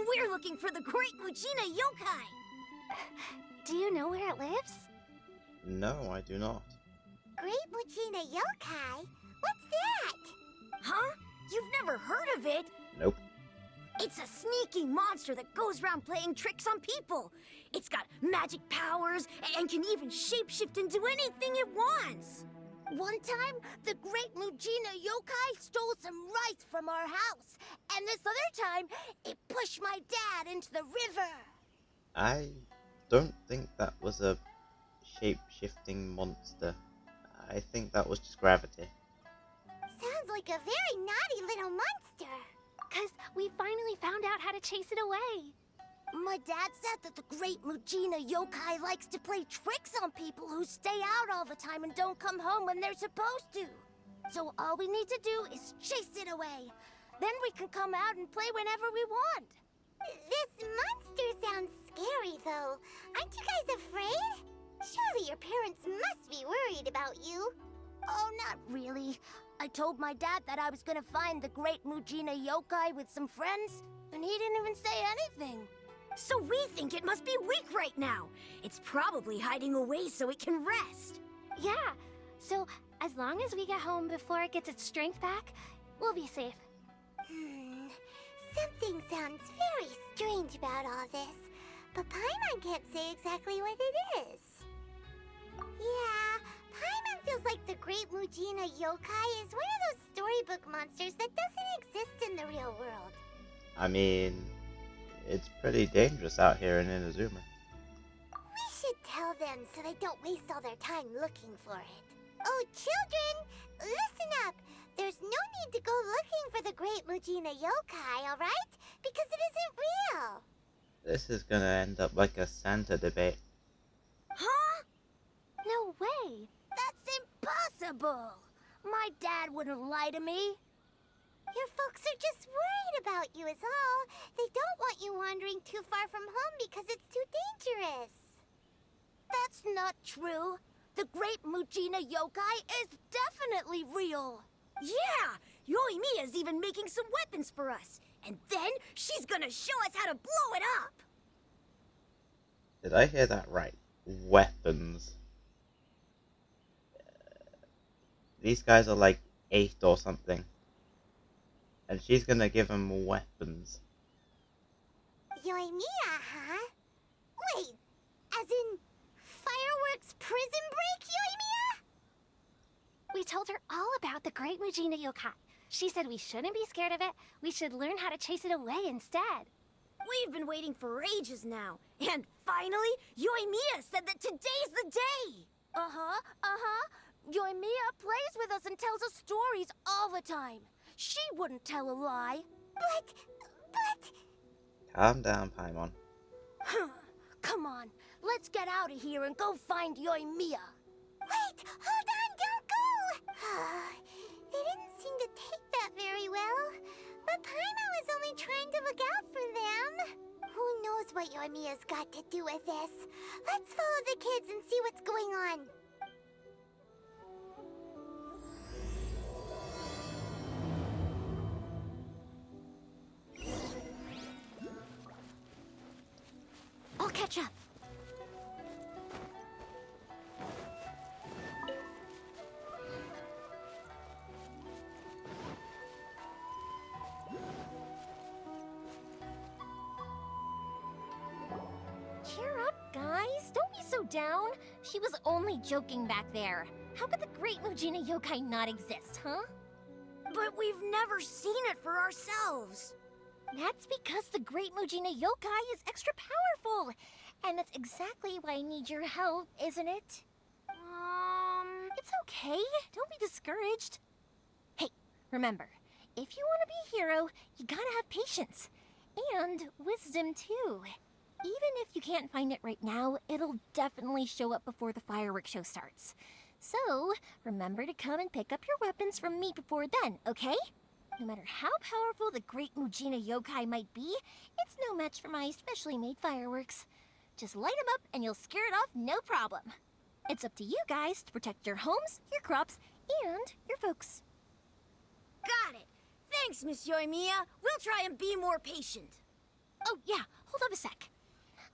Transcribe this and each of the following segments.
We're looking for the Great Mujina Yokai! Do you know where it lives? No, I do not. Great Mujina Yokai? What's that? Huh? You've never heard of it? Nope. It's a sneaky monster that goes around playing tricks on people. It's got magic powers and can even shapeshift into anything it wants. One time, the Great Mujina Yokai stole some rice from our house. And this other time, it pushed my dad into the river. I don't think that was a shape-shifting monster. I think that was just gravity. Sounds like a very naughty little monster. 'Cause we finally found out how to chase it away. My dad said that the Great Mujina Yokai likes to play tricks on people who stay out all the time and don't come home when they're supposed to. So all we need to do is chase it away. Then we can come out and play whenever we want. This monster sounds scary, though. Aren't you guys afraid? Surely your parents must be worried about you. Oh, not really. I told my dad that I was gonna find the Great Mujina Yokai with some friends, and he didn't even say anything. So we think it must be weak right now. It's probably hiding away so it can rest. Yeah, so as long as we get home before it gets its strength back, we'll be safe. Something sounds very strange about all this, but Paimon can't say exactly what it is. Yeah, Paimon feels like the Great Mujina Yokai is one of those storybook monsters that doesn't exist in the real world. I mean, it's pretty dangerous out here in Inazuma. We should tell them so they don't waste all their time looking for it. Oh, children, listen up. There's no need to go looking for the Great Mujina Yokai, alright? Because it isn't real. This is gonna end up like a Santa debate. Huh? No way! That's impossible. My dad wouldn't lie to me. Your folks are just worried about you is all. They don't want you wandering too far from home because it's too dangerous. That's not true. The Great Mujina Yokai is definitely real. Yeah! Yoimiya's even making some weapons for us. And then she's gonna show us how to blow it up! Did I hear that right? Weapons. These guys are like 8 or something. And she's gonna give them weapons. Yoimiya, huh? Wait, as in fireworks prison break, Yoimiya? We told her all about the Great Mujina Yokai. She said we shouldn't be scared of it. We should learn how to chase it away instead. We've been waiting for ages now. And finally, Yoimiya said that today's the day! Yoimiya plays with us and tells us stories all the time. She wouldn't tell a lie. But... Calm down, Paimon. Come on, let's get out of here and go find Yoimiya. Wait, hold on, don't go! They didn't seem to take that very well. But Paimon was only trying to look out for them. Who knows what Yoimiya's got to do with this? Let's follow the kids and see what's going on. I'll catch up. Cheer up, guys. Don't be so down. She was only joking back there. How could the Great Mujina Yokai not exist, huh? But we've never seen it for ourselves. That's because the Great Mujina Yokai is extra powerful. And that's exactly why I need your help, isn't it? It's okay. Don't be discouraged. Hey, remember, if you want to be a hero, you gotta have patience. And wisdom, too. Even if you can't find it right now, it'll definitely show up before the fireworks show starts. So, remember to come and pick up your weapons from me before then, okay? No matter how powerful the Great Mujina Yokai might be, it's no match for my specially made fireworks. Just light them up and you'll scare it off no problem. It's up to you guys to protect your homes, your crops, and your folks. Got it. Thanks, Miss Yoimiya. We'll try and be more patient. Oh, yeah, hold up a sec.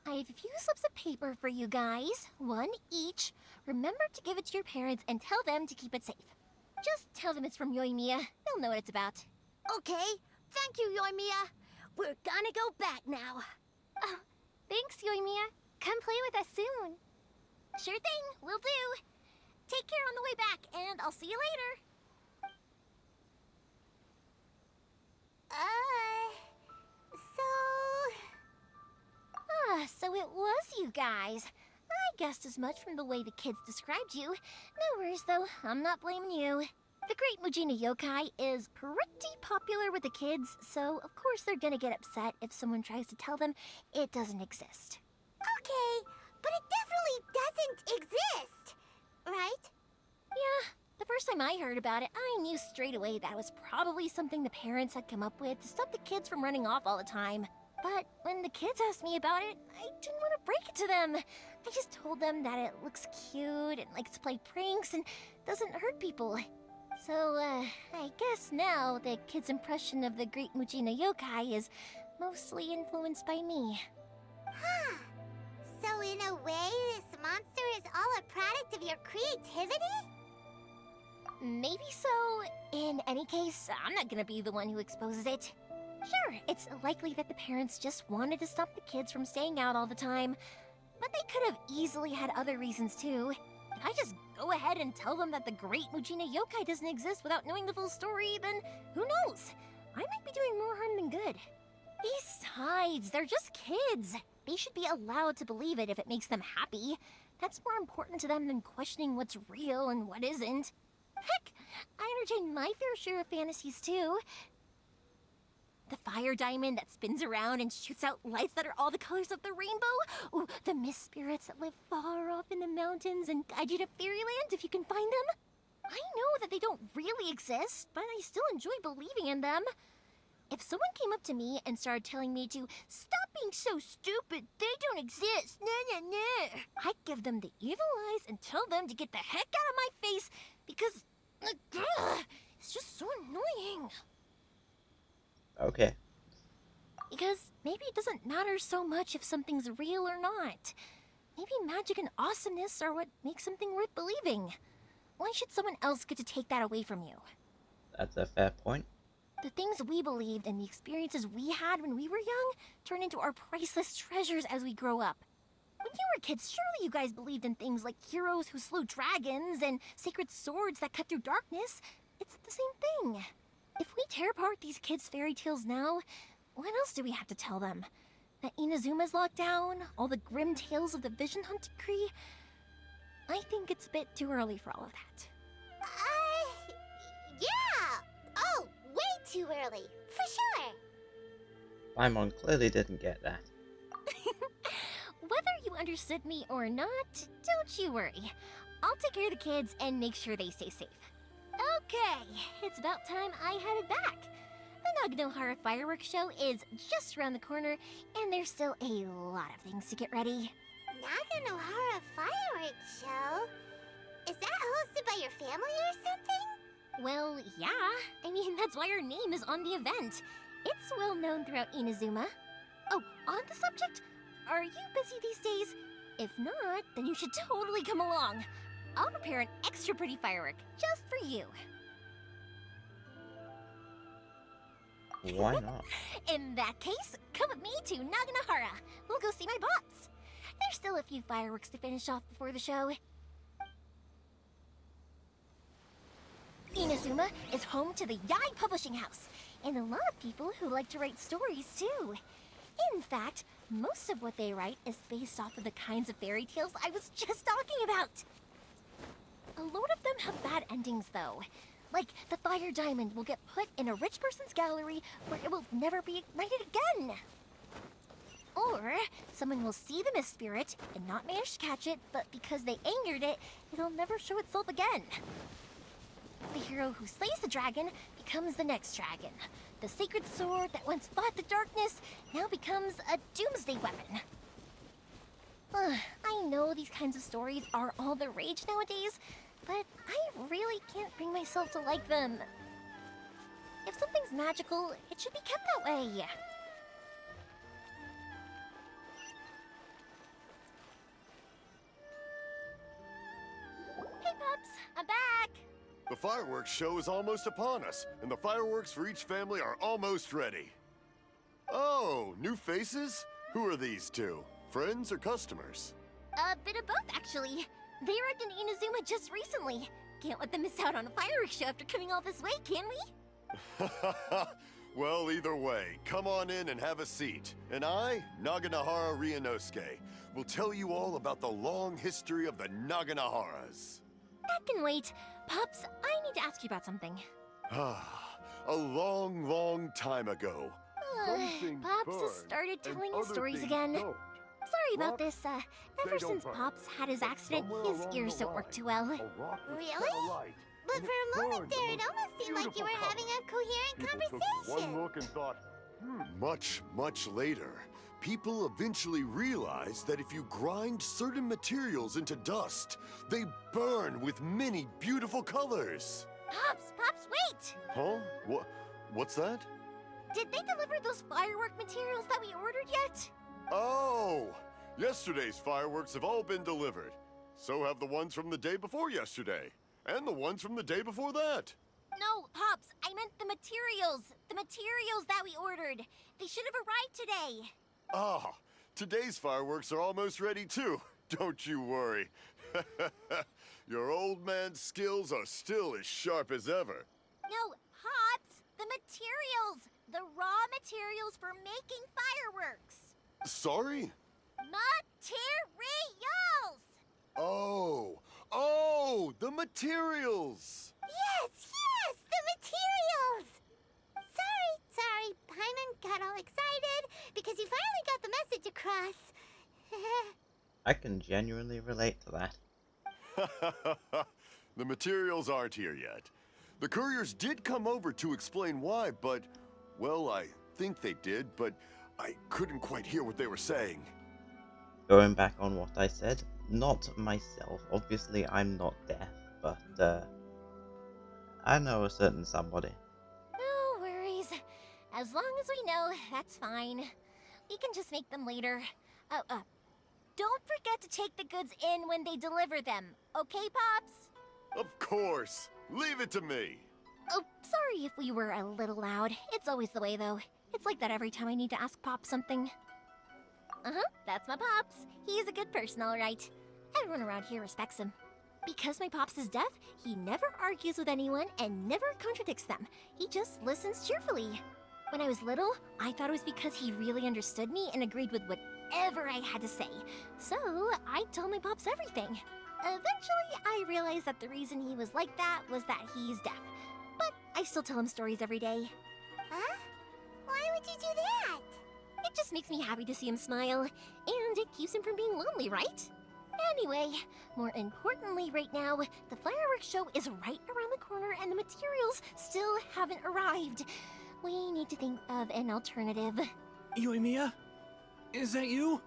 I have a few slips of paper for you guys, one each. Remember to give it to your parents and tell them to keep it safe. Just tell them it's from Yoimiya. They'll know what it's about. Okay, thank you, Yoimiya. We're gonna go back now. Oh, thanks, Yoimiya. Come play with us soon. Sure thing, will do. Take care on the way back, and I'll see you later. So it was you guys. I guessed as much from the way the kids described you. No worries, though. I'm not blaming you. The Great Mujina Yokai is pretty popular with the kids, so of course they're gonna get upset if someone tries to tell them it doesn't exist. Okay, but it definitely doesn't exist, right? Yeah, the first time I heard about it, I knew straight away that was probably something the parents had come up with to stop the kids from running off all the time. But when the kids asked me about it, I didn't want to break it to them. I just told them that it looks cute and likes to play pranks and doesn't hurt people. So, I guess now the kids' impression of the Great Mujina Yokai is mostly influenced by me. Huh. So in a way, this monster is all a product of your creativity? Maybe so. In any case, I'm not gonna be the one who exposes it. Sure, it's likely that the parents just wanted to stop the kids from staying out all the time, but they could have easily had other reasons too. If I just go ahead and tell them that the Great Mujina Yokai doesn't exist without knowing the full story, then who knows? I might be doing more harm than good. Besides, they're just kids. They should be allowed to believe it if it makes them happy. That's more important to them than questioning what's real and what isn't. Heck, I entertain my fair share of fantasies too. The fire diamond that spins around and shoots out lights that are all the colors of the rainbow. Ooh, the mist spirits that live far off in the mountains and guide you to fairyland if you can find them. I know that they don't really exist, but I still enjoy believing in them. If someone came up to me and started telling me to stop being so stupid, they don't exist, I'd give them the evil eyes and tell them to get the heck out of my face because it's just so annoying. Okay. Because maybe it doesn't matter so much if something's real or not. Maybe magic and awesomeness are what makes something worth believing. Why should someone else get to take that away from you? That's a fair point. The things we believed and the experiences we had when we were young turn into our priceless treasures as we grow up. When you were kids, surely you guys believed in things like heroes who slew dragons and sacred swords that cut through darkness. It's the same thing. If we tear apart these kids' fairy tales now, what else do we have to tell them? That Inazuma's locked down? All the grim tales of the Vision Hunt Decree? I think it's a bit too early for all of that. Yeah! Oh, way too early, for sure! Paimon clearly didn't get that. Whether you understood me or not, don't you worry. I'll take care of the kids and make sure they stay safe. Okay, it's about time I headed back. The Naganohara fireworks show is just around the corner, and there's still a lot of things to get ready. Naganohara fireworks show? Is that hosted by your family or something? Well, yeah. I mean, that's why our name is on the event. It's well known throughout Inazuma. Oh, on the subject, are you busy these days? If not, then you should totally come along. I'll prepare an extra pretty firework just for you. Why not? In that case, come with me to Naganohara. We'll go see my boss. There's still a few fireworks to finish off before the show. Inazuma is home to the Yai Publishing House, and a lot of people who like to write stories too. In fact, most of what they write is based off of the kinds of fairy tales I was just talking about. A load of them have bad endings, though. Like, the fire diamond will get put in a rich person's gallery where it will never be ignited again. Or, someone will see the mist spirit and not manage to catch it, but because they angered it, it'll never show itself again. The hero who slays the dragon becomes the next dragon. The sacred sword that once fought the darkness now becomes a doomsday weapon. I know these kinds of stories are all the rage nowadays, but I really can't bring myself to like them. If something's magical, it should be kept that way. fireworks show is almost upon us, and the fireworks for each family are almost ready. Oh, new faces? Who are these two? Friends or customers? A bit of both, actually. They arrived in Inazuma just recently. Can't let them miss out on a fireworks show after coming all this way, can we? Well, either way, come on in and have a seat. And I, Naganahara Ryunosuke, will tell you all about the long history of the Naganaharas. That can wait. Pops, I need to ask you about something. A long, long time ago. Pops has started telling his stories again. Sorry about this. Ever since Pops had his accident, his ears don't work too well. Really? But for a moment there, it almost seemed like you were having a coherent conversation. One look and thought, Much, much later, people eventually realized that if you grind certain materials into dust, they burn with many beautiful colors. Pops, wait! Huh? What's that? Did they deliver those firework materials that we ordered yet? Oh! Yesterday's fireworks have all been delivered. So have the ones from the day before yesterday. And the ones from the day before that. No, Pops, I meant the materials. The materials that we ordered. They should have arrived today. Ah, today's fireworks are almost ready too. Don't you worry. Your old man's skills are still as sharp as ever. No, Pops, the materials. The raw materials for making fireworks. Sorry? Materials! Oh, the materials! Yes, the materials! Sorry, Paimon got all excited because you finally got the message across. I can genuinely relate to that. The materials aren't here yet. The couriers did come over to explain why, but, well, I think they did, but I couldn't quite hear what they were saying. Going back on what I said, not myself. Obviously, I'm not deaf, but I know a certain somebody. No worries. As long as we know, that's fine. We can just make them later. Don't forget to take the goods in when they deliver them, okay, Pops? Of course! Leave it to me! Oh, sorry if we were a little loud. It's always the way, though. It's like that every time I need to ask Pop something. That's my Pops. He's a good person, all right. Everyone around here respects him. Because my Pops is deaf, he never argues with anyone and never contradicts them. He just listens cheerfully. When I was little, I thought it was because he really understood me and agreed with whatever I had to say. So, I told my Pops everything. Eventually, I realized that the reason he was like that was that he's deaf. But I still tell him stories every day. Huh? Why would you do that? It just makes me happy to see him smile, and it keeps him from being lonely, right? Anyway, more importantly right now, the fireworks show is right around the corner and the materials still haven't arrived. We need to think of an alternative. Yoimiya? Is that you?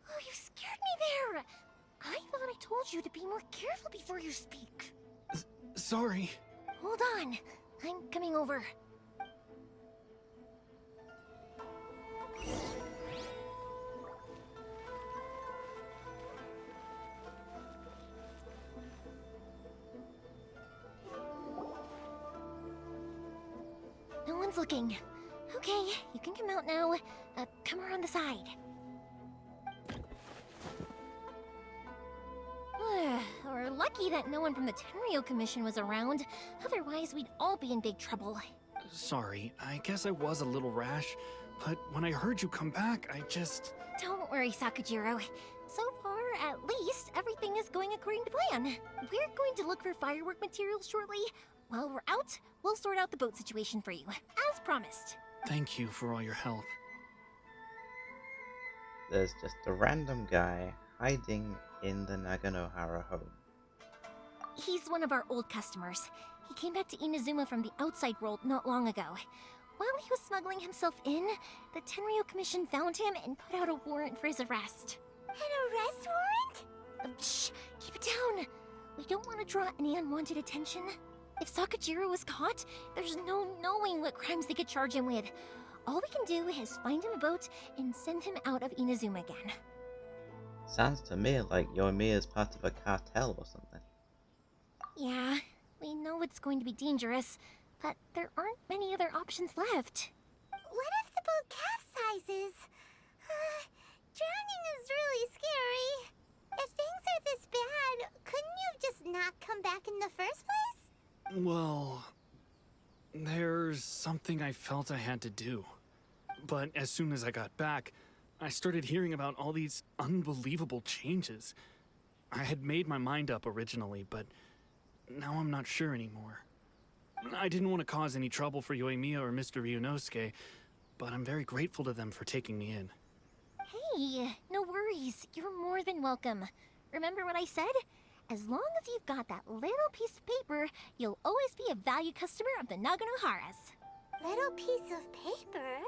Oh, you scared me there! I thought I told you to be more careful before you speak. Sorry. Hold on, I'm coming over. No one's looking. Okay, you can come out now. Come around the side. We're lucky that no one from the Tenryo Commission was around. Otherwise, we'd all be in big trouble. Sorry, I guess I was a little rash, but when I heard you come back, I just... Don't worry, Sakujiro. So far, at least, everything is going according to plan. We're going to look for firework materials shortly. While we're out, we'll sort out the boat situation for you, as promised. Thank you for all your help. There's just a random guy hiding in the Naganohara home. He's one of our old customers. He came back to Inazuma from the outside world not long ago. While he was smuggling himself in, the Tenryo Commission found him and put out a warrant for his arrest. An arrest warrant? Shh! Keep it down! We don't want to draw any unwanted attention. If Sakujiro was caught, there's no knowing what crimes they could charge him with. All we can do is find him a boat and send him out of Inazuma again. Sounds to me like Yoimiya's part of a cartel or something. Yeah, we know it's going to be dangerous, but there aren't many other options left. What if the boat capsizes? Drowning is really scary. If things are this bad, couldn't you have just not come back in the first place? Well, there's something I felt I had to do. But as soon as I got back, I started hearing about all these unbelievable changes. I had made my mind up originally, but now I'm not sure anymore. I didn't want to cause any trouble for Yoimiya or Mr. Ryunosuke, but I'm very grateful to them for taking me in. Hey, no worries. You're more than welcome. Remember what I said? As long as you've got that little piece of paper, you'll always be a valued customer of the Naganohara's. Little piece of paper?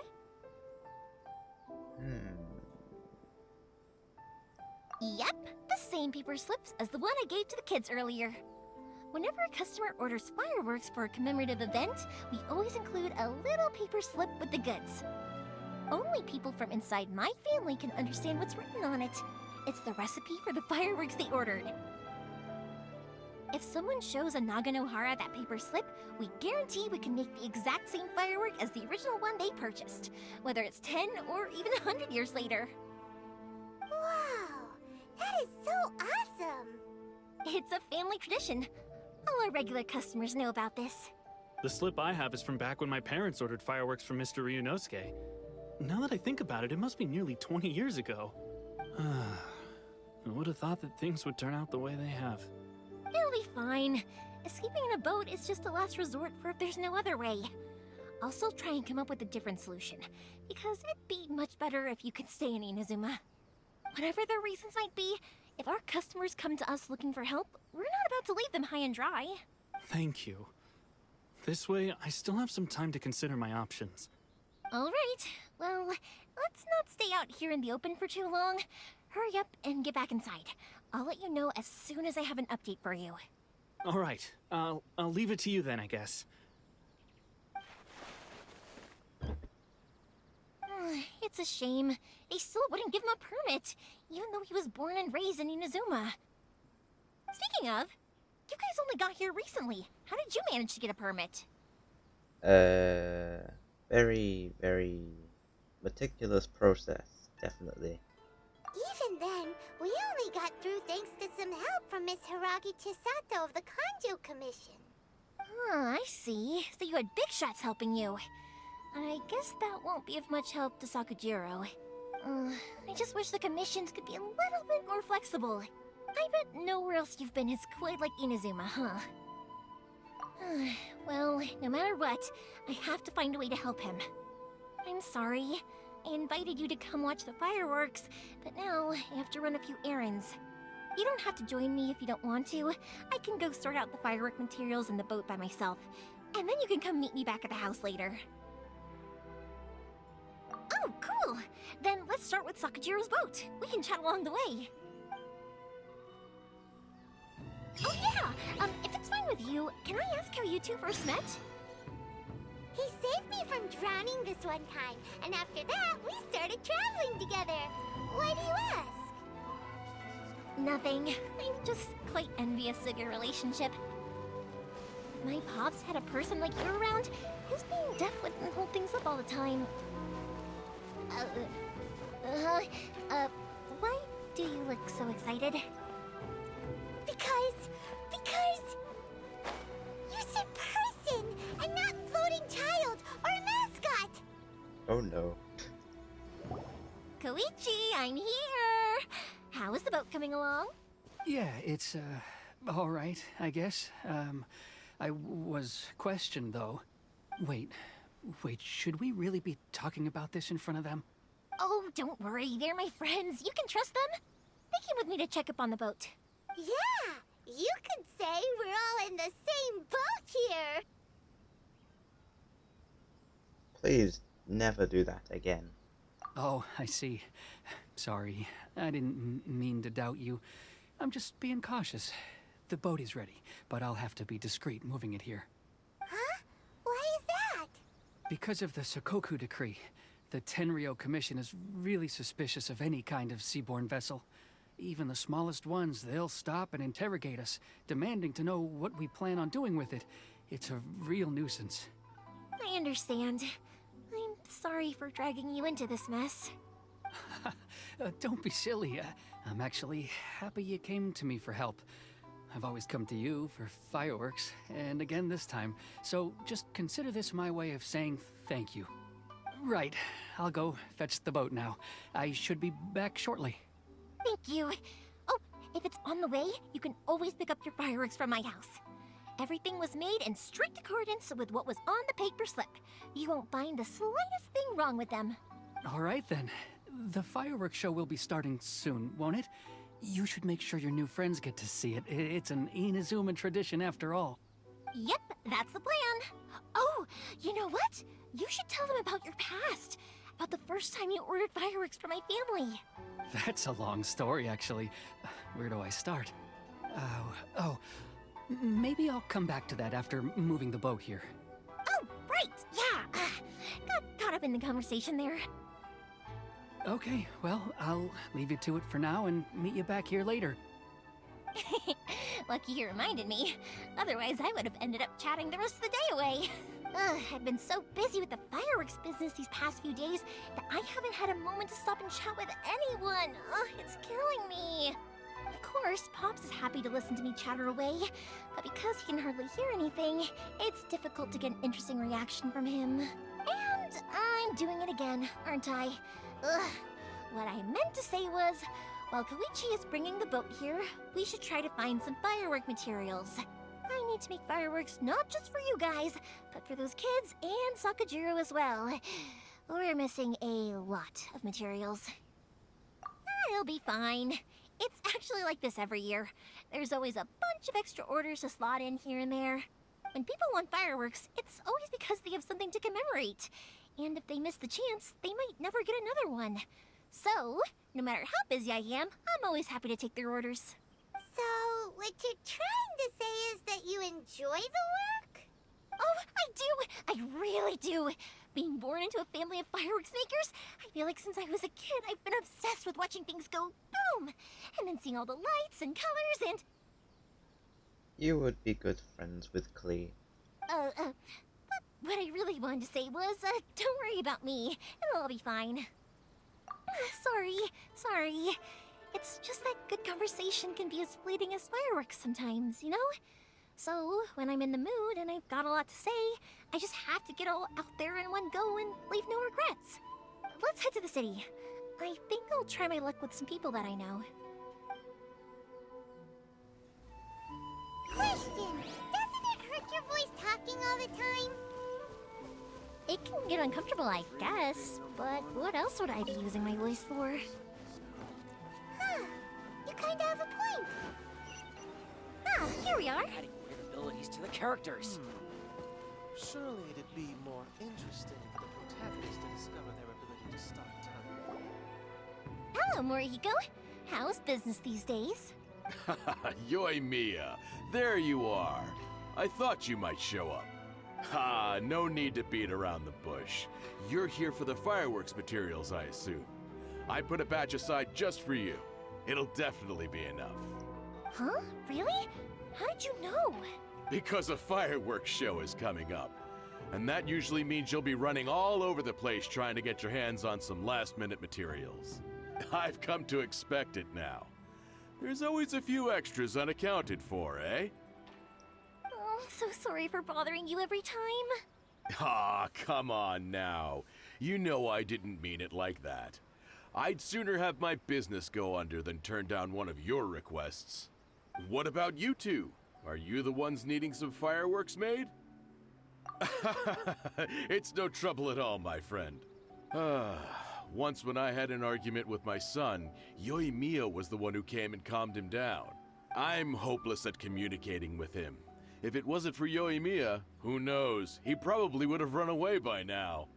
Yep, the same paper slips as the one I gave to the kids earlier. Whenever a customer orders fireworks for a commemorative event, we always include a little paper slip with the goods. Only people from inside my family can understand what's written on it. It's the recipe for the fireworks they ordered. If someone shows a Naganohara that paper slip, we guarantee we can make the exact same firework as the original one they purchased, whether it's 10 or even 100 years later. Wow, that is so awesome! It's a family tradition. All our regular customers know about this. The slip I have is from back when my parents ordered fireworks from Mr. Ryunosuke. Now that I think about it, it must be nearly 20 years ago. I would have thought that things would turn out the way they have. It'll be fine. Escaping in a boat is just a last resort for if there's no other way. I'll still try and come up with a different solution, because it'd be much better if you could stay in Inazuma. Whatever their reasons might be, if our customers come to us looking for help, we're not about to leave them high and dry. Thank you. This way, I still have some time to consider my options. All right. Well, let's not stay out here in the open for too long. Hurry up and get back inside. I'll let you know as soon as I have an update for you. All right, I'll leave it to you then, I guess. It's a shame. They still wouldn't give him a permit, even though he was born and raised in Inazuma. Speaking of, you guys only got here recently. How did you manage to get a permit? Very, very meticulous process, definitely. Even then, we only got through thanks to some help from Miss Hiragi Chisato of the Kanjo Commission. I see. So you had big shots helping you. I guess that won't be of much help to Sakujiro. I just wish the commissions could be a little bit more flexible. I bet nowhere else you've been is quite like Inazuma, huh? Well, no matter what, I have to find a way to help him. I'm sorry. I invited you to come watch the fireworks, but now I have to run a few errands. You don't have to join me if you don't want to. I can go sort out the firework materials in the boat by myself, and then you can come meet me back at the house later. Oh, cool! Then let's start with Sakujiro's boat. We can chat along the way. Oh yeah! If it's fine with you, can I ask how you two first met? He saved me from drowning this one time, and after that, we started traveling together. Why do you ask? Nothing. I'm just quite envious of your relationship. If my pops had a person like you around, his being deaf wouldn't hold things up all the time. Why do you look so excited? Because you said person and not floating child or mascot. Oh no. Koichi, I'm here! How is the boat coming along? Yeah, it's, all right, I guess. I was questioned, though. Wait, should we really be talking about this in front of them? Oh, don't worry, they're my friends. You can trust them. They came with me to check up on the boat. Yeah, you could say we're all in the same boat here. Please never do that again. Oh, I see. Sorry, I didn't mean to doubt you. I'm just being cautious. The boat is ready, but I'll have to be discreet moving it here. Huh? Why is that? Because of the Sokoku decree, the Tenryo Commission is really suspicious of any kind of seaborne vessel. Even the smallest ones, they'll stop and interrogate us, demanding to know what we plan on doing with it. It's a real nuisance. I understand. I'm sorry for dragging you into this mess. Don't be silly. I'm actually happy you came to me for help. I've always come to you for fireworks, and again this time, so just consider this my way of saying thank you. Right, I'll go fetch the boat now. I should be back shortly. Thank you. Oh, if it's on the way, you can always pick up your fireworks from my house. Everything was made in strict accordance with what was on the paper slip. You won't find the slightest thing wrong with them. All right then. The fireworks show will be starting soon, won't it? You should make sure your new friends get to see it. It's an Inazuma tradition after all. Yep, that's the plan. Oh, you know what? You should tell them about your past. About the first time you ordered fireworks for my family. That's a long story, actually. Where do I start? Maybe I'll come back to that after moving the boat here. Oh, right, yeah. Got caught up in the conversation there. Okay, well, I'll leave you to it for now and meet you back here later. Lucky you reminded me. Otherwise, I would have ended up chatting the rest of the day away. I've been so busy with the fireworks business these past few days that I haven't had a moment to stop and chat with anyone. It's killing me. Of course, Pops is happy to listen to me chatter away, but because he can hardly hear anything, it's difficult to get an interesting reaction from him. And I'm doing it again, aren't I? What I meant to say was, while Koichi is bringing the boat here, we should try to find some firework materials. I need to make fireworks not just for you guys, but for those kids and Sakajiro as well. We're missing a lot of materials. It'll be fine. It's actually like this every year. There's always a bunch of extra orders to slot in here and there. When people want fireworks, it's always because they have something to commemorate. And if they miss the chance, they might never get another one. So, no matter how busy I am, I'm always happy to take their orders. So, what you're trying to say is that you enjoy the work? Oh, I do! I really do! Being born into a family of fireworks makers, I feel like since I was a kid, I've been obsessed with watching things go boom! And then seeing all the lights and colors and... You would be good friends with Klee. But what I really wanted to say was, don't worry about me. It'll all be fine. Sorry. It's just that good conversation can be as fleeting as fireworks sometimes, you know? So, when I'm in the mood and I've got a lot to say, I just have to get all out there in one go and leave no regrets. Let's head to the city. I think I'll try my luck with some people that I know. Question! Doesn't it hurt your voice talking all the time? It can get uncomfortable, I guess, but what else would I be using my voice for? Huh. You kinda have a point. Ah, here we are. Adding weird abilities to the characters. Surely it'd be more interesting for the protagonist to discover their ability to stop time. Hello, Morihiko. How's business these days? Yoimiya, there you are. I thought you might show up. Ha, no need to beat around the bush. You're here for the fireworks materials, I assume. I put a batch aside just for you. It'll definitely be enough. Huh? Really? How did you know? Because a fireworks show is coming up. And that usually means you'll be running all over the place trying to get your hands on some last-minute materials. I've come to expect it now. There's always a few extras unaccounted for, eh? Oh, I'm so sorry for bothering you every time. Ah, come on now. You know I didn't mean it like that. I'd sooner have my business go under than turn down one of your requests. What about you two? Are you the ones needing some fireworks made? It's no trouble at all, my friend. Once when I had an argument with my son, Yoimiya was the one who came and calmed him down. I'm hopeless at communicating with him. If it wasn't for Yoimiya, who knows, he probably would have run away by now.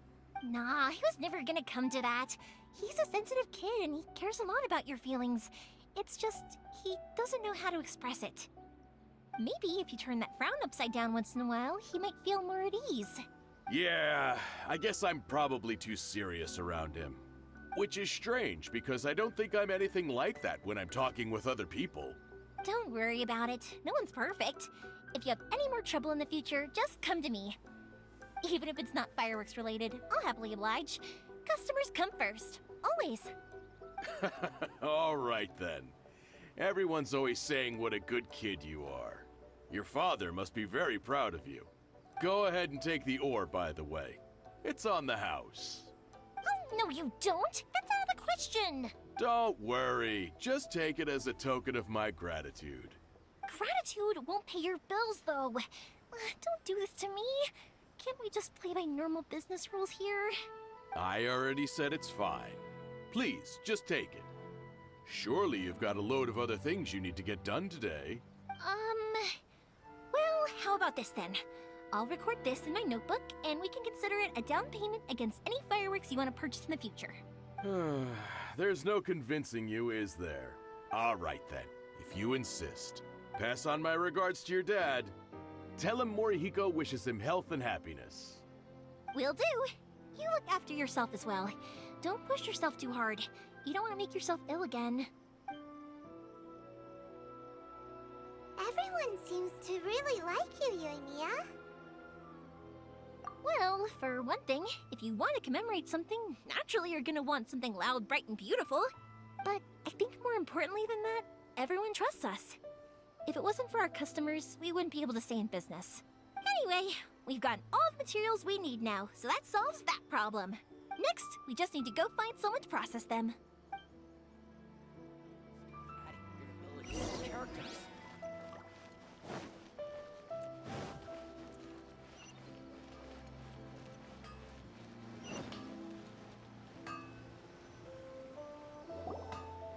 Nah, he was never gonna come to that. He's a sensitive kid and he cares a lot about your feelings. It's just, he doesn't know how to express it. Maybe if you turn that frown upside down once in a while, he might feel more at ease. Yeah, I guess I'm probably too serious around him. Which is strange, because I don't think I'm anything like that when I'm talking with other people. Don't worry about it. No one's perfect. If you have any more trouble in the future, just come to me. Even if it's not fireworks related, I'll happily oblige. Customers come first. Always. All right then. Everyone's always saying what a good kid you are. Your father must be very proud of you. Go ahead and take the ore, by the way. It's on the house. Oh, no you don't. That's out of the question. Don't worry. Just take it as a token of my gratitude. Gratitude won't pay your bills, though. Don't do this to me. Can't we just play by normal business rules here? I already said it's fine. Please, just take it. Surely you've got a load of other things you need to get done today. Well, how about this then? I'll record this in my notebook, and we can consider it a down payment against any fireworks you want to purchase in the future. There's no convincing you, is there? All right then, if you insist. Pass on my regards to your dad. Tell him Morihiko wishes him health and happiness. Will do. You look after yourself as well. Don't push yourself too hard. You don't want to make yourself ill again. Everyone seems to really like you, Yoimiya. Well, for one thing, if you want to commemorate something, naturally you're gonna want something loud, bright, and beautiful. But I think more importantly than that, everyone trusts us. If it wasn't for our customers, we wouldn't be able to stay in business. Anyway, we've gotten all the materials we need now, so that solves that problem. Next, we just need to go find someone to process them. Adding weird abilities to the characters.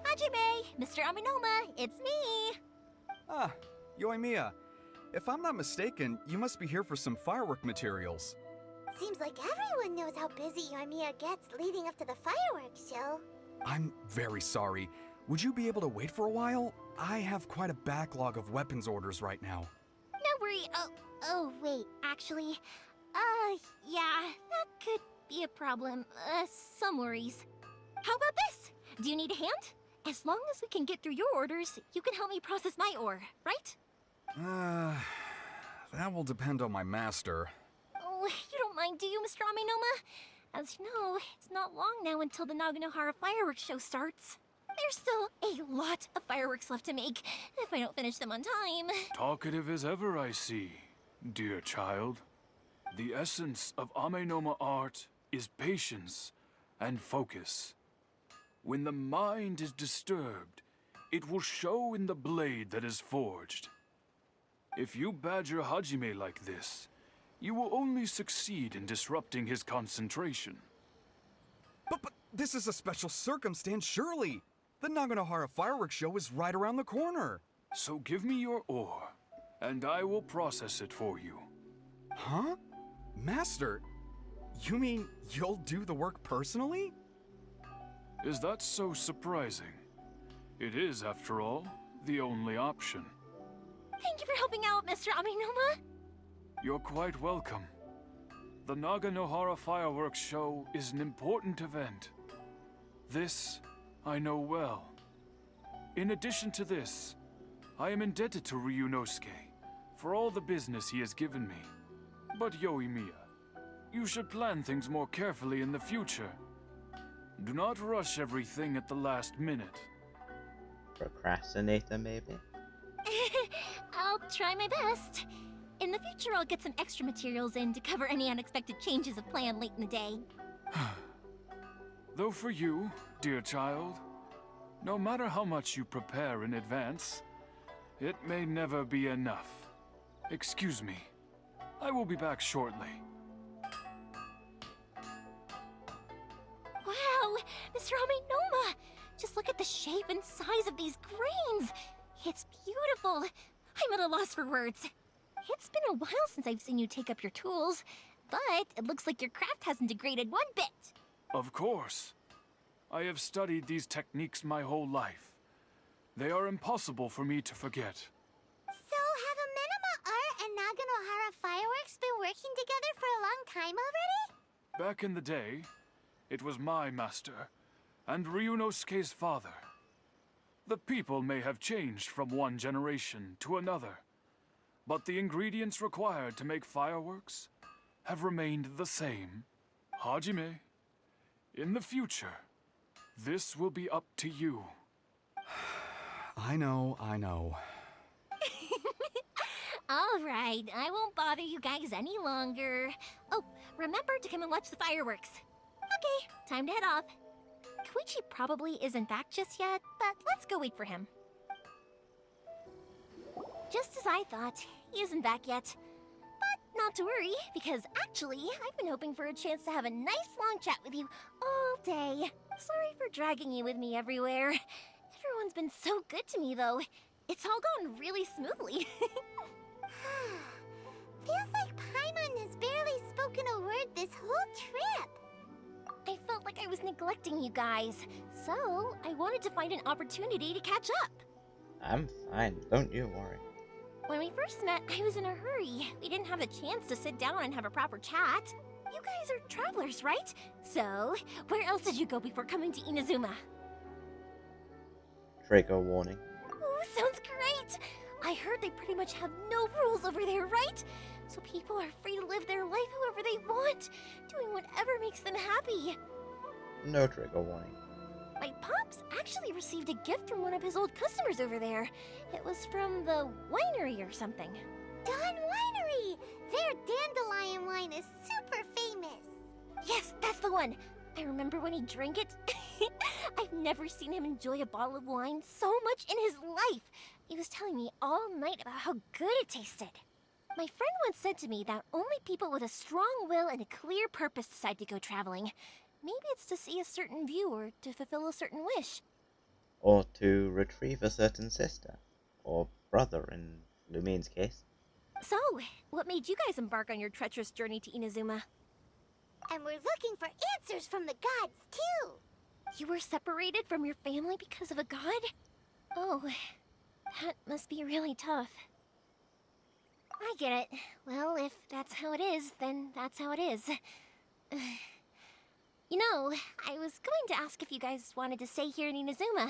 Hajime! Mr. Aminoma, it's me! Ah, Yoimiya. If I'm not mistaken, you must be here for some firework materials. Seems like everyone knows how busy Yoimiya gets leading up to the fireworks show. I'm very sorry. Would you be able to wait for a while? I have quite a backlog of weapons orders right now. No worry. Oh, wait, actually, yeah, that could be a problem. Some worries. How about this? Do you need a hand? As long as we can get through your orders, you can help me process my ore, right? That will depend on my master. Oh, you don't mind, do you, Mr. Aminoma? As you know, it's not long now until the Naganohara fireworks show starts. There's still a lot of fireworks left to make, if I don't finish them on time. Talkative as ever, I see, dear child. The essence of Amenoma art is patience and focus. When the mind is disturbed, it will show in the blade that is forged. If you badger Hajime like this, you will only succeed in disrupting his concentration. But this is a special circumstance, surely. The Naganohara fireworks show is right around the corner. So give me your ore, and I will process it for you. Huh? Master, you mean you'll do the work personally? Is that so surprising? It is, after all, the only option. Thank you for helping out, Mr. Aminoma. You're quite welcome. The Naganohara fireworks show is an important event. This I know well. In addition to this, I am indebted to Ryunosuke for all the business he has given me. But Yoimiya, you should plan things more carefully in the future. Do not rush everything at the last minute. Procrastinator, maybe? I'll try my best. In the future, I'll get some extra materials in to cover any unexpected changes of plan late in the day. Though for you, dear child, no matter how much you prepare in advance, it may never be enough. Excuse me. I will be back shortly. Wow, Mr. Aminoma! Just look at the shape and size of these grains! It's beautiful! I'm at a loss for words. It's been a while since I've seen you take up your tools, but it looks like your craft hasn't degraded one bit. Of course. I have studied these techniques my whole life. They are impossible for me to forget. So have Amenoma Art and Naganohara Fireworks been working together for a long time already? Back in the day, it was my master, and Ryunosuke's father. The people may have changed from one generation to another, but the ingredients required to make fireworks have remained the same. Hajime, in the future, this will be up to you. I know. All right, I won't bother you guys any longer. Oh, remember to come and watch the fireworks. Okay, time to head off. Koichi probably isn't back just yet, but let's go wait for him. Just as I thought, he isn't back yet. But not to worry, because actually, I've been hoping for a chance to have a nice long chat with you all day. Sorry for dragging you with me everywhere. Everyone's been so good to me, though. It's all gone really smoothly. Feels like Paimon has barely spoken a word this whole trip. I felt like I was neglecting you guys, so I wanted to find an opportunity to catch up. I'm fine, don't you worry. When we first met, I was in a hurry. We didn't have a chance to sit down and have a proper chat. You guys are travelers, right? So, where else did you go before coming to Inazuma? Trigger warning. Ooh, sounds great! I heard they pretty much have no rules over there, right? So people are free to live their life however they want, doing whatever makes them happy. No trigger warning. My pops actually received a gift from one of his old customers over there. It was from the winery or something. Dawn Winery! Their dandelion wine is super famous. Yes, that's the one. I remember when he drank it. I've never seen him enjoy a bottle of wine so much in his life. He was telling me all night about how good it tasted. My friend once said to me that only people with a strong will and a clear purpose decide to go traveling. Maybe it's to see a certain view or to fulfill a certain wish. Or to retrieve a certain sister. Or brother in Lumine's case. So, what made you guys embark on your treacherous journey to Inazuma? And we're looking for answers from the gods, too. You were separated from your family because of a god? Oh, that must be really tough. I get it. Well, if that's how it is, then that's how it is. You know, I was going to ask if you guys wanted to stay here in Inazuma.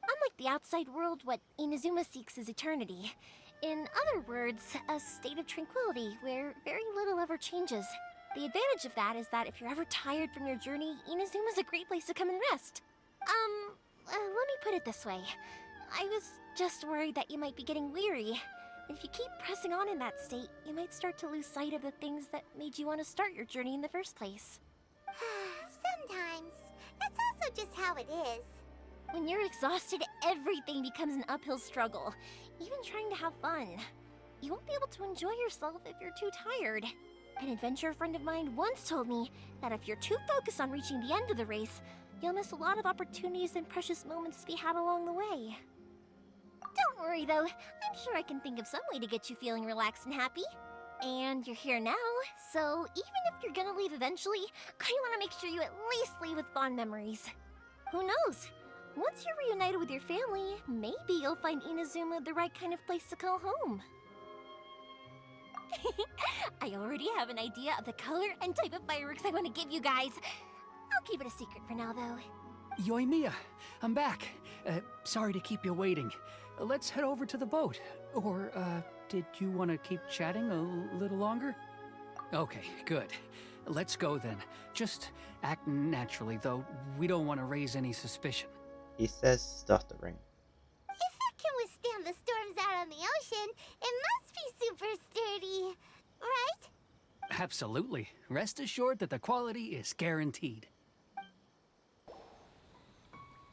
Unlike the outside world, what Inazuma seeks is eternity. In other words, a state of tranquility where very little ever changes. The advantage of that is that if you're ever tired from your journey, Inazuma's a great place to come and rest. Let me put it this way. I was just worried that you might be getting weary. If you keep pressing on in that state, you might start to lose sight of the things that made you want to start your journey in the first place. Sometimes. That's also just how it is. When you're exhausted, everything becomes an uphill struggle, even trying to have fun. You won't be able to enjoy yourself if you're too tired. An adventure friend of mine once told me that if you're too focused on reaching the end of the race, you'll miss a lot of opportunities and precious moments to be had along the way. Don't worry though, I'm sure I can think of some way to get you feeling relaxed and happy. And you're here now, so even if you're gonna leave eventually, I want to make sure you at least leave with fond memories. Who knows? Once you're reunited with your family, maybe you'll find Inazuma the right kind of place to call home. I already have an idea of the color and type of fireworks I want to give you guys. I'll keep it a secret for now, though. Yoimiya, I'm back. Sorry to keep you waiting. Let's head over to the boat. Or, did you want to keep chatting a little longer? Okay, good. Let's go then. Just act naturally, though. We don't want to raise any suspicion. He says stuttering. If it can withstand the storms out on the ocean, it must be super sturdy, right? Absolutely. Rest assured that the quality is guaranteed.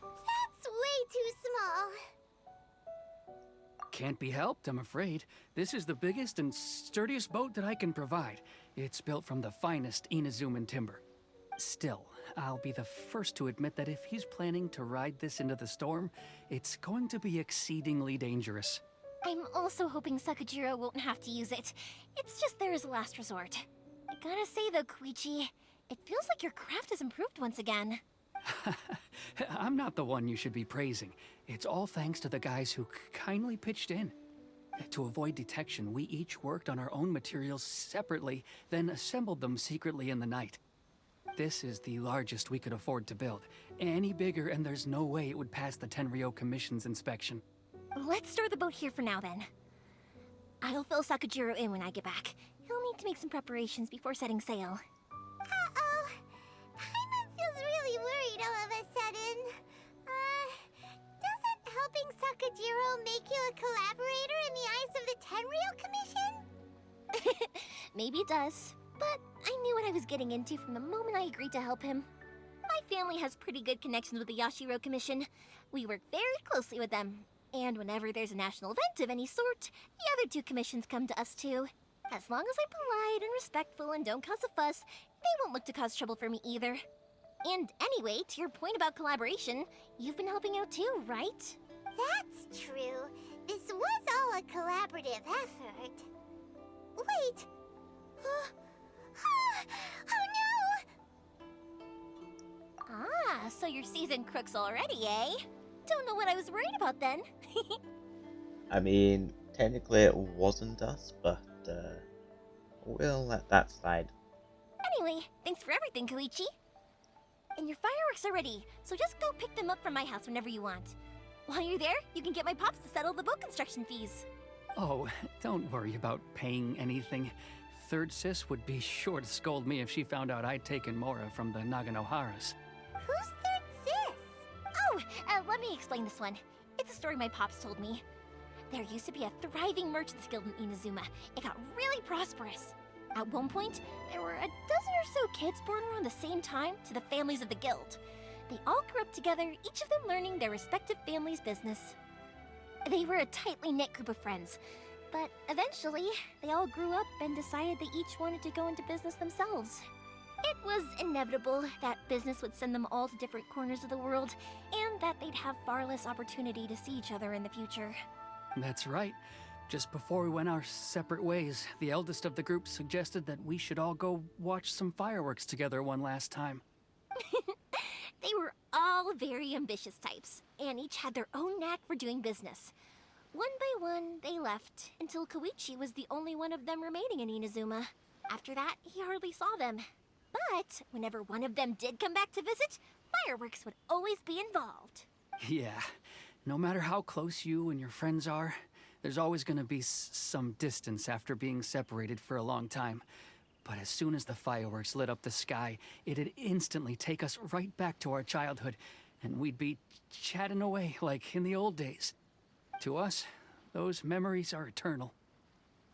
That's way too small. Can't be helped, I'm afraid. This is the biggest and sturdiest boat that I can provide. It's built from the finest Inazuman timber. Still, I'll be the first to admit that if he's planning to ride this into the storm, it's going to be exceedingly dangerous. I'm also hoping Sakajiro won't have to use it. It's just there as a last resort. I gotta say though, Koichi, it feels like your craft has improved once again. I'm not the one you should be praising. It's all thanks to the guys who kindly pitched in. To avoid detection, we each worked on our own materials separately, then assembled them secretly in the night. this is the largest we could afford to build. Any bigger, and there's no way it would pass the Tenryou Commission's inspection. Let's store the boat here for now, then. I'll fill Sakujiro in when I get back. He'll need to make some preparations before setting sail. Uh-oh. Paimon feels really worried all of a sudden. Doesn't helping Sakujiro make you a collaborator in the eyes of the Tenryou Commission? Maybe it does, but I knew what I was getting into from the moment I agreed to help him. My family has pretty good connections with the Yashiro Commission. We work very closely with them. And whenever there's a national event of any sort, the other two commissions come to us too. As long as I'm polite and respectful and don't cause a fuss, they won't look to cause trouble for me either. And anyway, to your point about collaboration, you've been helping out too, right? That's true. This was all a collaborative effort. Wait. Oh no! Ah, so you're seasoned crooks already, eh? Don't know what I was worried about then. I mean, technically it wasn't us, but we'll let that slide. Anyway, thanks for everything, Koichi. And your fireworks are ready, so just go pick them up from my house whenever you want. While you're there, you can get my pops to settle the boat construction fees. Oh, don't worry about paying anything. Third Sis would be sure to scold me if she found out I'd taken Mora from the Naganoharas. Who's Third Sis? Oh, let me explain this one. It's a story my pops told me. There used to be a thriving merchants guild in Inazuma. It got really prosperous. At one point, there were a dozen or so kids born around the same time to the families of the guild. They all grew up together, each of them learning their respective family's business. They were a tightly knit group of friends, but eventually, they all grew up and decided they each wanted to go into business themselves. It was inevitable that business would send them all to different corners of the world, and that they'd have far less opportunity to see each other in the future. That's right. Just before we went our separate ways, the eldest of the group suggested that we should all go watch some fireworks together one last time. They were all very ambitious types, and each had their own knack for doing business. One by one, they left, until Koichi was the only one of them remaining in Inazuma. After that, he hardly saw them. But whenever one of them did come back to visit, fireworks would always be involved. Yeah, no matter how close you and your friends are, there's always gonna be some distance after being separated for a long time. But as soon as the fireworks lit up the sky, it'd instantly take us right back to our childhood, and we'd be chatting away like in the old days. To us, those memories are eternal.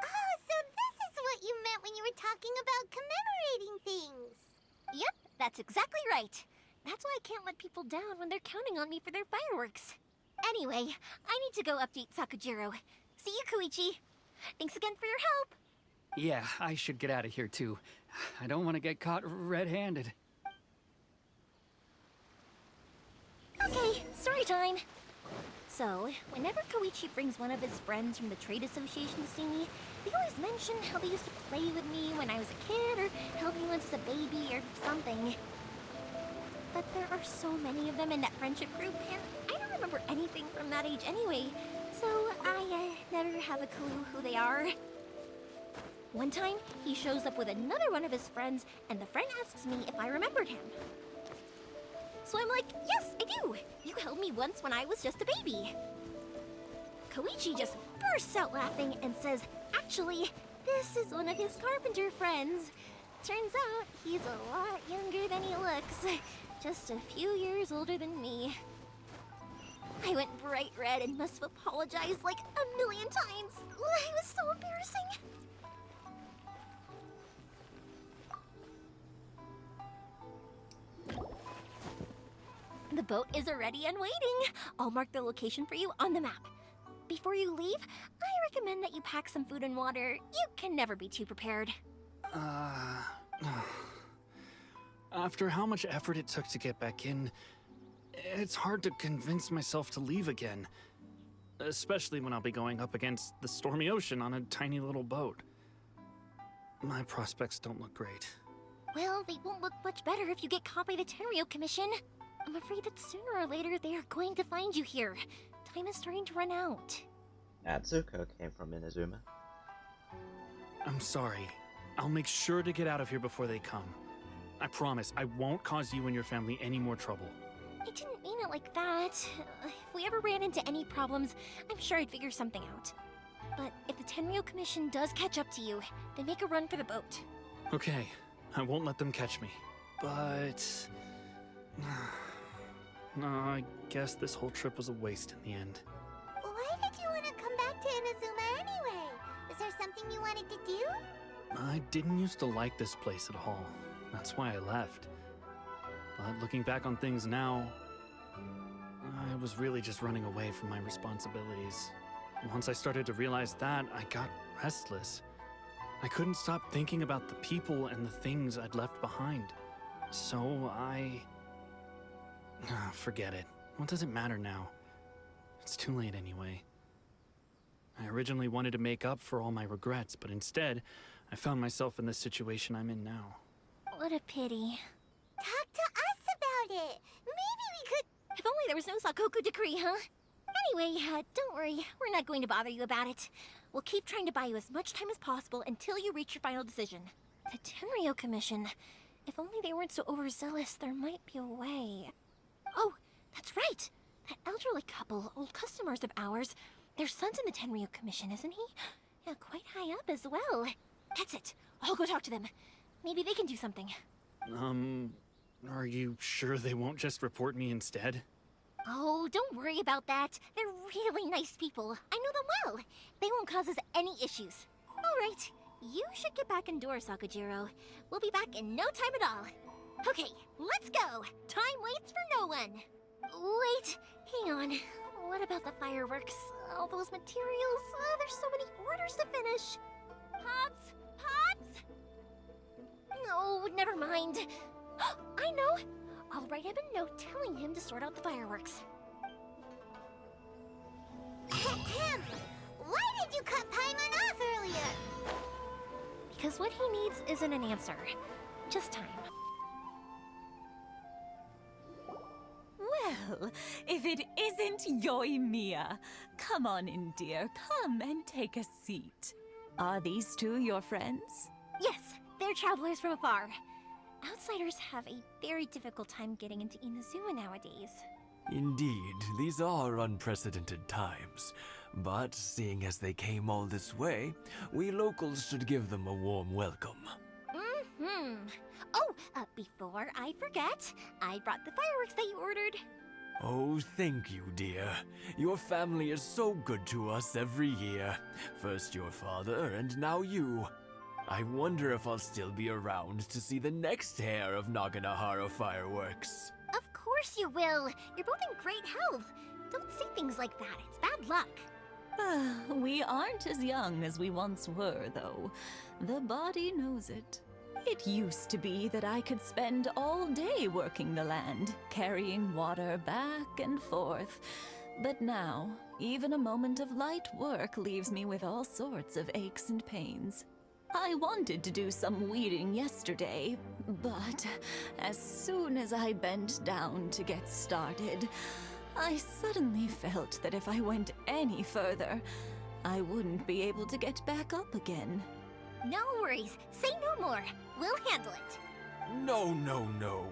Oh, so this is what you meant when you were talking about commemorating things. Yep, that's exactly right. That's why I can't let people down when they're counting on me for their fireworks. Anyway, I need to go update Sakujiro. See you, Koichi. Thanks again for your help. Yeah, I should get out of here too. I don't want to get caught red-handed. Okay, story time. So, whenever Koichi brings one of his friends from the trade association to see me, they always mention how they used to play with me when I was a kid, or help me once as a baby, or something. But there are so many of them in that friendship group, and I don't remember anything from that age anyway, so I never have a clue who they are. One time, he shows up with another one of his friends, and the friend asks me if I remembered him. So I'm like, yes, I do! You held me once when I was just a baby. Koichi just bursts out laughing and says, actually, this is one of his carpenter friends. Turns out, he's a lot younger than he looks. Just a few years older than me. I went bright red and must have apologized like a million times. It was so embarrassing. The boat is already and waiting. I'll mark the location for you on the map. Before you leave, I recommend that you pack some food and water. You can never be too prepared. After how much effort it took to get back in, it's hard to convince myself to leave again. Especially when I'll be going up against the stormy ocean on a tiny little boat. My prospects don't look great. Well, they won't look much better if you get caught by the Tenryou Commission. I'm afraid that sooner or later they are going to find you here. Time is starting to run out. Natsuko came from Inazuma. I'm sorry. I'll make sure to get out of here before they come. I promise I won't cause you and your family any more trouble. I didn't mean it like that. If we ever ran into any problems, I'm sure I'd figure something out. But if the Tenryo Commission does catch up to you, then make a run for the boat. Okay, I won't let them catch me. But... no, I guess this whole trip was a waste in the end. Why did you want to come back to Inazuma anyway? Was there something you wanted to do? I didn't used to like this place at all. That's why I left. But looking back on things now, I was really just running away from my responsibilities. Once I started to realize that, I got restless. I couldn't stop thinking about the people and the things I'd left behind. So forget it. What does it matter now? It's too late anyway. I originally wanted to make up for all my regrets, but instead, I found myself in the situation I'm in now. What a pity. Talk to us about it. Maybe we could... If only there was no Sakoku decree, huh? Anyway, don't worry. We're not going to bother you about it. We'll keep trying to buy you as much time as possible until you reach your final decision. The Tenryo Commission. If only they weren't so overzealous, there might be a way. Oh, that's right. That elderly couple, old customers of ours, their son's in the Tenryo Commission, isn't he? Yeah, quite high up as well. That's it. I'll go talk to them. Maybe they can do something. Are you sure they won't just report me instead? Oh, don't worry about that. They're really nice people. I know them well. They won't cause us any issues. All right, you should get back indoors, Sakujiro. We'll be back in no time at all. Okay, let's go. Time waits for no one. Wait, hang on. What about the fireworks? All those materials? There's so many orders to finish. Pops? Pops? No, never mind. I know. I'll write him a note telling him to sort out the fireworks. Why did you cut Paimon off earlier? Because what he needs isn't an answer. Just time. Well, if it isn't Yoimiya, come on in, dear. Come and take a seat. Are these two your friends? Yes, they're travelers from afar. Outsiders have a very difficult time getting into Inazuma nowadays. Indeed, these are unprecedented times. But seeing as they came all this way, we locals should give them a warm welcome. Oh, before I forget, I brought the fireworks that you ordered. Oh, thank you, dear. Your family is so good to us every year. First your father, and now you. I wonder if I'll still be around to see the next hair of Naganohara fireworks. Of course you will. You're both in great health. Don't say things like that. It's bad luck. We aren't as young as we once were, though. The body knows it. It used to be that I could spend all day working the land, carrying water back and forth. But now, even a moment of light work leaves me with all sorts of aches and pains. I wanted to do some weeding yesterday, but as soon as I bent down to get started, I suddenly felt that if I went any further, I wouldn't be able to get back up again. No worries. Say no more. We'll handle it. No, no, no.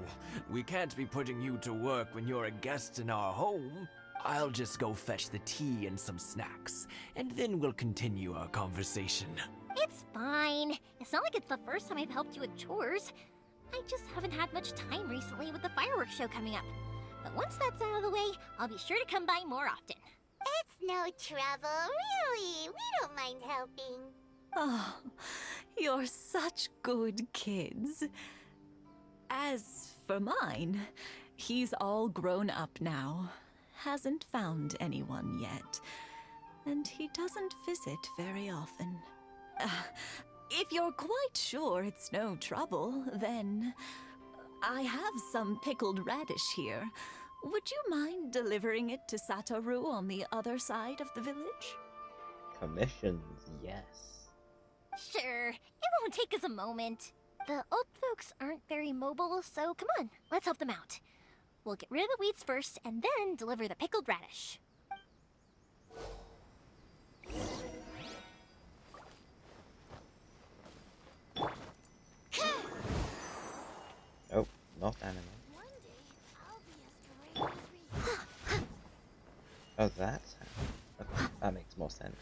We can't be putting you to work when you're a guest in our home. I'll just go fetch the tea and some snacks, and then we'll continue our conversation. It's fine. It's not like it's the first time I've helped you with chores. I just haven't had much time recently with the fireworks show coming up. But once that's out of the way, I'll be sure to come by more often. It's no trouble, really. We don't mind helping. Oh, you're such good kids. As for mine, he's all grown up now. Hasn't found anyone yet. And he doesn't visit very often. If you're quite sure it's no trouble, then I have some pickled radish here. Would you mind delivering it to Satoru on the other side of the village? Commissions, yes. Sure, it won't take us a moment. The old folks aren't very mobile, so come on, let's help them out. We'll get rid of the weeds first, and then deliver the pickled radish. not anime. One day, I'll be as great as Ryu. Oh, that's how. Okay, that makes more sense.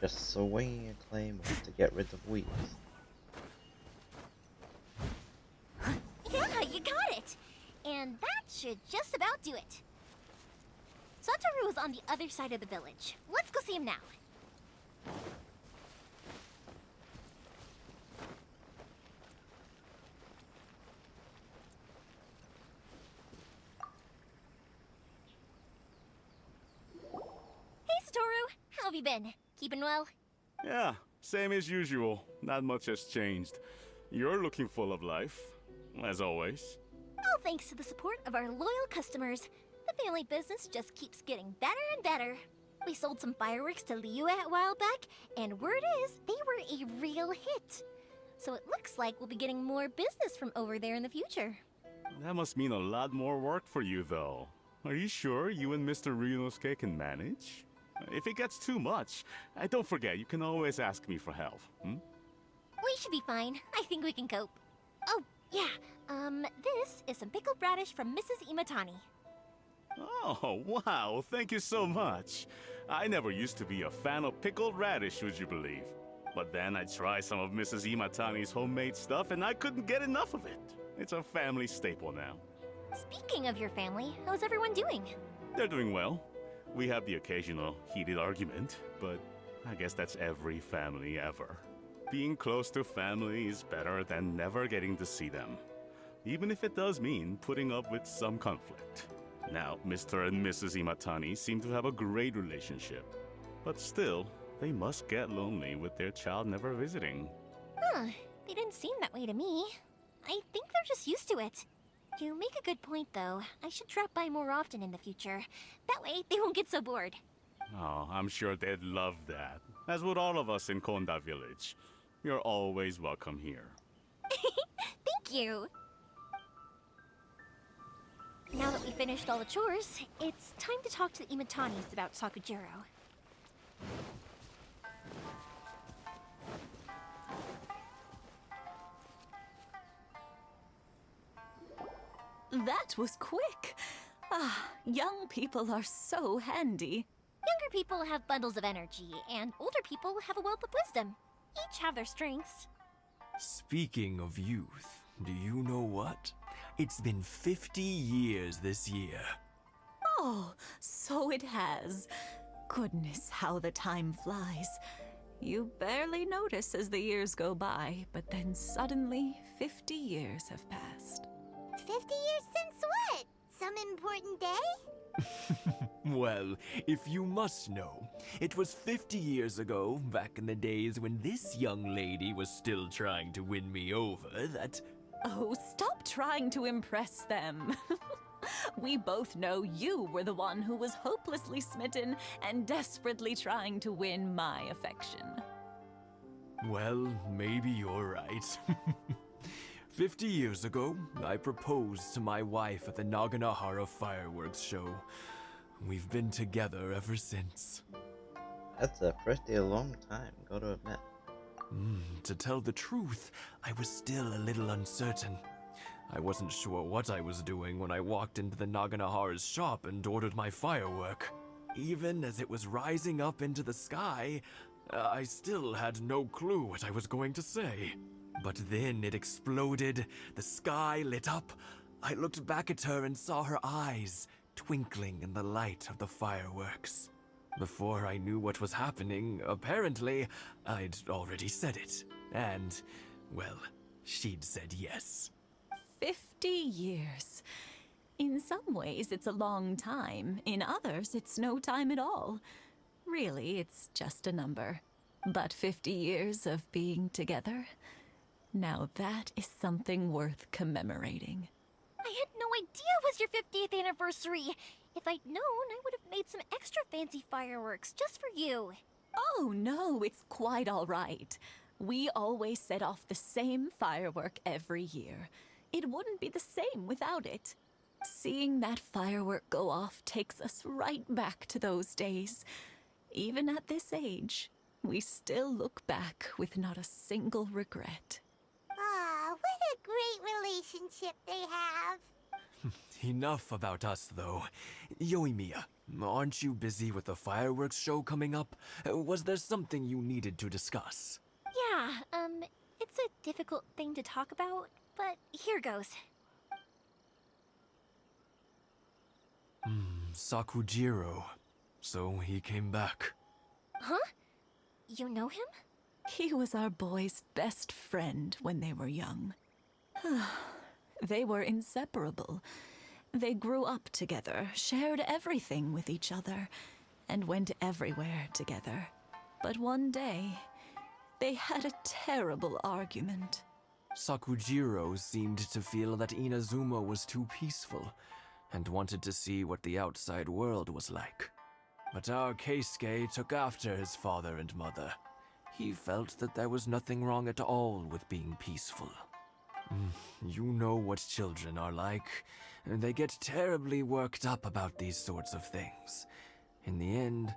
Just swinging a claymore to get rid of weeds. Yeah, you got it! And that should just about do it. Satoru is on the other side of the village. Let's go see him now. Hey, Satoru! How have you been? Keeping well? Yeah, same as usual. Not much has changed. You're looking full of life, as always. All thanks to the support of our loyal customers. The family business just keeps getting better and better. We sold some fireworks to Liu a while back, and word is they were a real hit. So it looks like we'll be getting more business from over there in the future. That must mean a lot more work for you, though. Are you sure you and Mr. Ryunosuke can manage? If it gets too much, don't forget, you can always ask me for help, hmm? We should be fine. I think we can cope. Oh, yeah. This is some pickled radish from Mrs. Imatani. Oh, wow, thank you so much. I never used to be a fan of pickled radish, would you believe? But then I tried some of Mrs. Imatani's homemade stuff and I couldn't get enough of it. It's a family staple now. Speaking of your family, how's everyone doing? They're doing well. We have the occasional heated argument, but I guess that's every family ever. Being close to family is better than never getting to see them, even if it does mean putting up with some conflict. Now, Mr. and Mrs. Imatani seem to have a great relationship, but still, they must get lonely with their child never visiting. Huh, they didn't seem that way to me. I think they're just used to it. You make a good point, though. I should drop by more often in the future. That way, they won't get so bored. Oh, I'm sure they'd love that, as would all of us in Konda Village. You're always welcome here. Thank you! Now that we finished all the chores, it's time to talk to the Imatanis about Sakujiro. That was quick. Ah, young people are so handy. Younger people have bundles of energy, and older people have a wealth of wisdom. Each have their strengths. Speaking of youth, do you know what? It's been 50 years this year. Oh, so it has. Goodness, how the time flies. You barely notice as the years go by, but then suddenly 50 years have passed. 50 years since what? Some important day? Well, if you must know, it was 50 years ago, back in the days when this young lady was still trying to win me over, that... Oh, stop trying to impress them. We both know you were the one who was hopelessly smitten and desperately trying to win my affection. Well, maybe you're right. 50 years ago, I proposed to my wife at the Naganohara fireworks show. We've been together ever since. That's a pretty long time, gotta admit. To tell the truth, I was still a little uncertain. I wasn't sure what I was doing when I walked into the Naganohara's shop and ordered my firework. Even as it was rising up into the sky, I still had no clue what I was going to say. But then it exploded, the sky lit up. I looked back at her and saw her eyes twinkling in the light of the fireworks. Before I knew what was happening, apparently, I'd already said it. And, well, she'd said yes. 50 years. In some ways, it's a long time. In others, it's no time at all. Really, it's just a number. But 50 years of being together? Now that is something worth commemorating. I had no idea it was your 50th anniversary. If I'd known, I would have made some extra fancy fireworks just for you. Oh no, it's quite all right. We always set off the same firework every year. It wouldn't be the same without it. Seeing that firework go off takes us right back to those days. Even at this age, we still look back with not a single regret. Ah, what a great relationship they have. Enough about us, though. Yoimiya, aren't you busy with the fireworks show coming up? Was there something you needed to discuss? Yeah, it's a difficult thing to talk about, but here goes. Sakujiro. So he came back. Huh? You know him? He was our boy's best friend when they were young. They were inseparable. They grew up together, shared everything with each other, and went everywhere together. But one day, they had a terrible argument. Sakujiro seemed to feel that Inazuma was too peaceful, and wanted to see what the outside world was like. But our Keisuke took after his father and mother. He felt that there was nothing wrong at all with being peaceful. You know what children are like. They get terribly worked up about these sorts of things. In the end,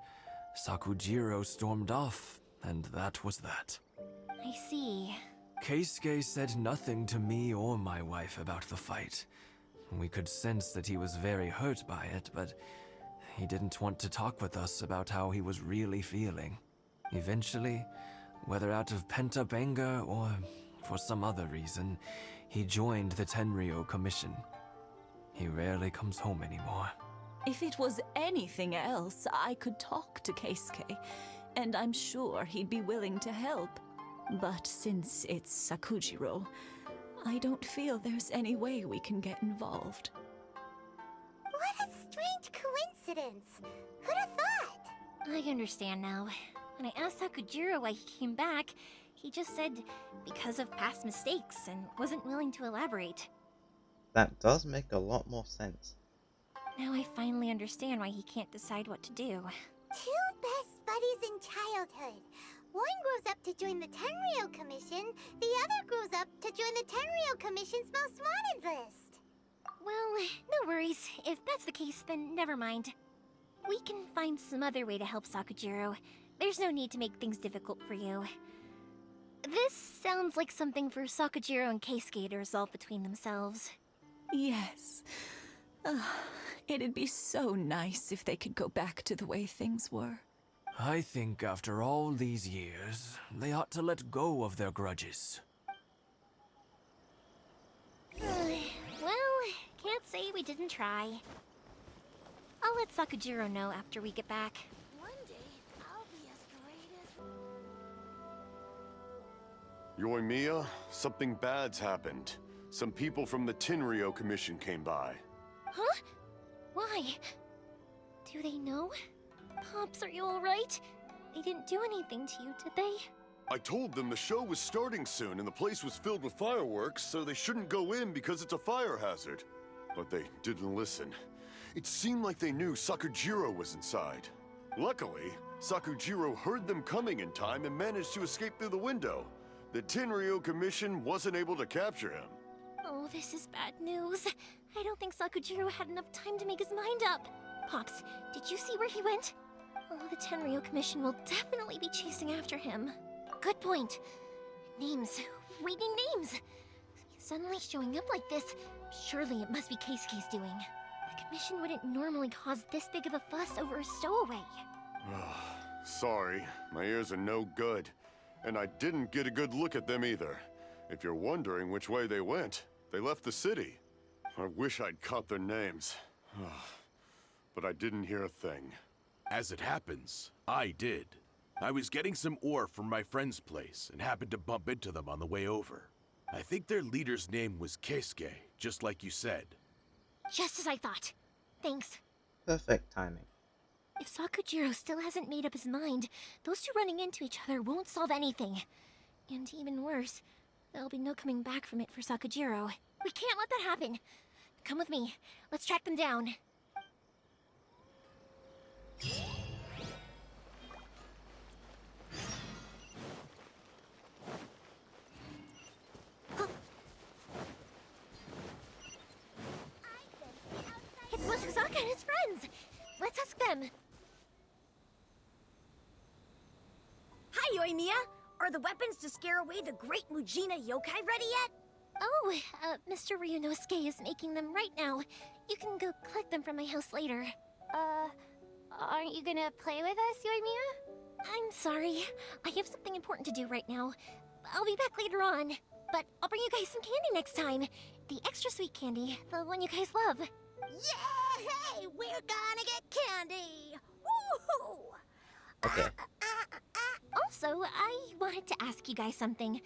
Sakujiro stormed off, and that was that. I see. Keisuke said nothing to me or my wife about the fight. We could sense that he was very hurt by it, but he didn't want to talk with us about how he was really feeling. Eventually, whether out of pent-up anger or for some other reason, he joined the Tenryou Commission. He rarely comes home anymore. If it was anything else, I could talk to Keisuke, and I'm sure he'd be willing to help. But since it's Sakujiro, I don't feel there's any way we can get involved. What a strange coincidence. Who'd have thought? I understand now. When I asked Sakujiro why he came back, he just said because of past mistakes and wasn't willing to elaborate. That does make a lot more sense. Now I finally understand why he can't decide what to do. Two best buddies in childhood. One grows up to join the Tenryou Commission, the other grows up to join the Tenryou Commission's most wanted list. Well, no worries. If that's the case, then never mind. We can find some other way to help Sakujiro. There's no need to make things difficult for you. This sounds like something for Sakujiro and Keisuke to resolve between themselves. Yes. It'd be so nice if they could go back to the way things were. I think after all these years, they ought to let go of their grudges. Well, can't say we didn't try. I'll let Sakujiro know after we get back. One day, I'll be as great as... Yoimiya, something bad's happened. Some people from the Tenryou Commission came by. Huh? Why? Do they know? Pops, are you alright? They didn't do anything to you, did they? I told them the show was starting soon and the place was filled with fireworks, so they shouldn't go in because it's a fire hazard. But they didn't listen. It seemed like they knew Sakujiro was inside. Luckily, Sakujiro heard them coming in time and managed to escape through the window. The Tenryou Commission wasn't able to capture him. Oh, this is bad news. I don't think Sakujiro had enough time to make his mind up. Pops, did you see where he went? Oh, the Tenryou Commission will definitely be chasing after him. Good point. Names. Reading names. He's suddenly showing up like this. Surely it must be Keisuke's doing. The Commission wouldn't normally cause this big of a fuss over a stowaway. Sorry, my ears are no good. And I didn't get a good look at them either. If you're wondering which way they went, they left the city. I wish I'd caught their names. But I didn't hear a thing. As it happens, I did. I was getting some ore from my friend's place and happened to bump into them on the way over. I think their leader's name was Keisuke, just like you said. Just as I thought. Thanks. Perfect timing. If Sakujiro still hasn't made up his mind, those two running into each other won't solve anything. And even worse, there'll be no coming back from it for Sakujiro. We can't let that happen. Come with me. Let's track them down. It's Masuzaka and his friends! Let's ask them! Yoimiya, are the weapons to scare away the great Mujina yokai ready yet? Oh, Mr. Ryunosuke is making them right now. You can go collect them from my house later. Aren't you gonna play with us, Yoimiya? I'm sorry. I have something important to do right now. I'll be back later on. But I'll bring you guys some candy next time. The extra sweet candy, the one you guys love. Yay! We're gonna get candy! Woohoo! Okay. Also, I wanted to ask you guys something.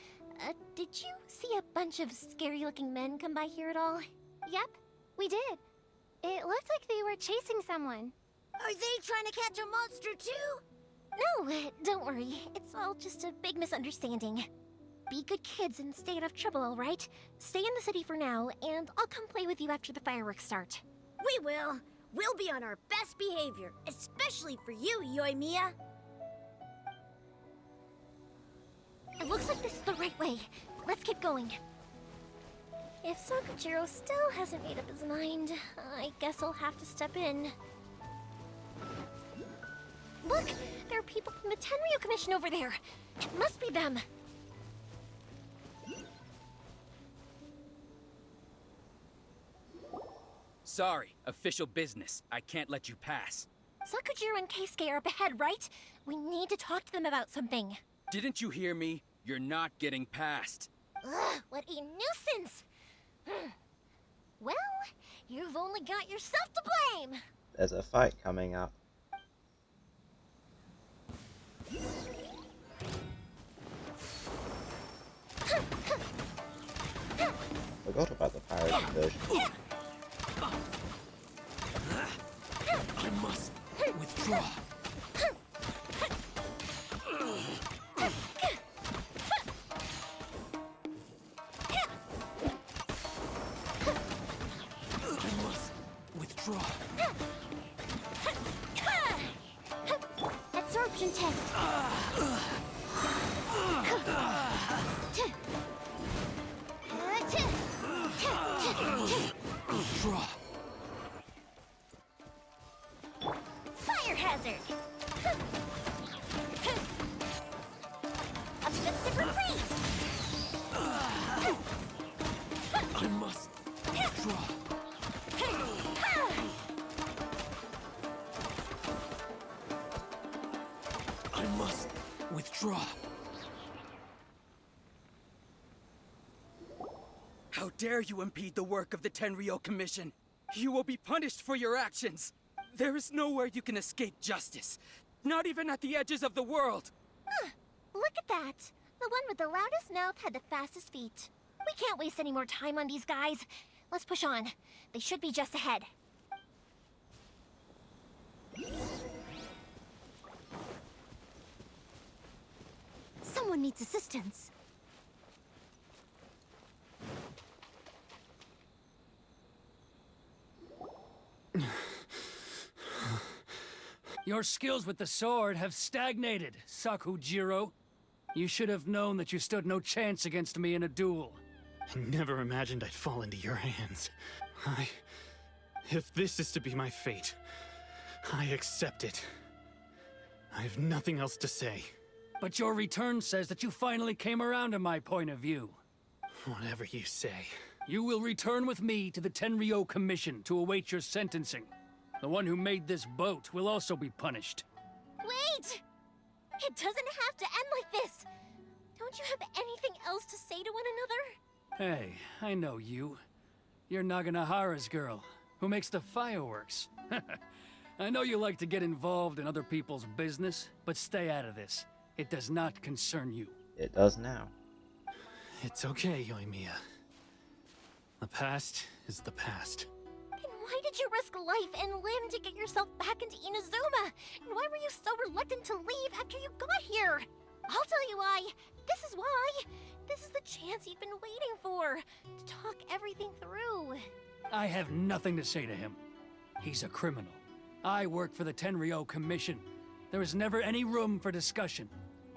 Did you see a bunch of scary-looking men come by here at all? Yep, we did. It looked like they were chasing someone. Are they trying to catch a monster too? No, don't worry. It's all just a big misunderstanding. Be good kids and stay out of trouble, all right? Stay in the city for now, and I'll come play with you after the fireworks start. We will. We'll be on our best behavior, especially for you, Yoimiya. It looks like this is the right way. Let's keep going. If Sakujiro still hasn't made up his mind, I guess I'll have to step in. Look! There are people from the Tenryu Commission over there! It must be them! Sorry, official business. I can't let you pass. Sakujiro and Keisuke are up ahead, right? We need to talk to them about something. Didn't you hear me? You're not getting past. Ugh, what a nuisance! Well, you've only got yourself to blame! There's a fight coming up. Forgot about the pirate version. I must withdraw. I must withdraw. Absorption test. Withdraw. Fire hazard. A different freeze. I must withdraw. I must withdraw. How dare you impede the work of the Tenryo Commission? You will be punished for your actions. There is nowhere you can escape justice. Not even at the edges of the world. Look at that. The one with the loudest mouth had the fastest feet. We can't waste any more time on these guys. Let's push on. They should be just ahead. Someone needs assistance. Your skills with the sword have stagnated, Sakujiro. You should have known that you stood no chance against me in a duel. I never imagined I'd fall into your hands. If this is to be my fate, I accept it. I have nothing else to say. But your return says that you finally came around to my point of view. Whatever you say. You will return with me to the Tenryo Commission to await your sentencing. The one who made this boat will also be punished. Wait! It doesn't have to end like this! Don't you have anything else to say to one another? Hey, I know you. You're Naganohara's girl, who makes the fireworks. I know you like to get involved in other people's business, but stay out of this. It does not concern you. It does now. It's okay, Yoimiya. The past is the past. Then why did you risk life and limb to get yourself back into Inazuma? And why were you so reluctant to leave after you got here? I'll tell you why. This is why. This is the chance you've been waiting for. To talk everything through. I have nothing to say to him. He's a criminal. I work for the Tenryo Commission. There is never any room for discussion.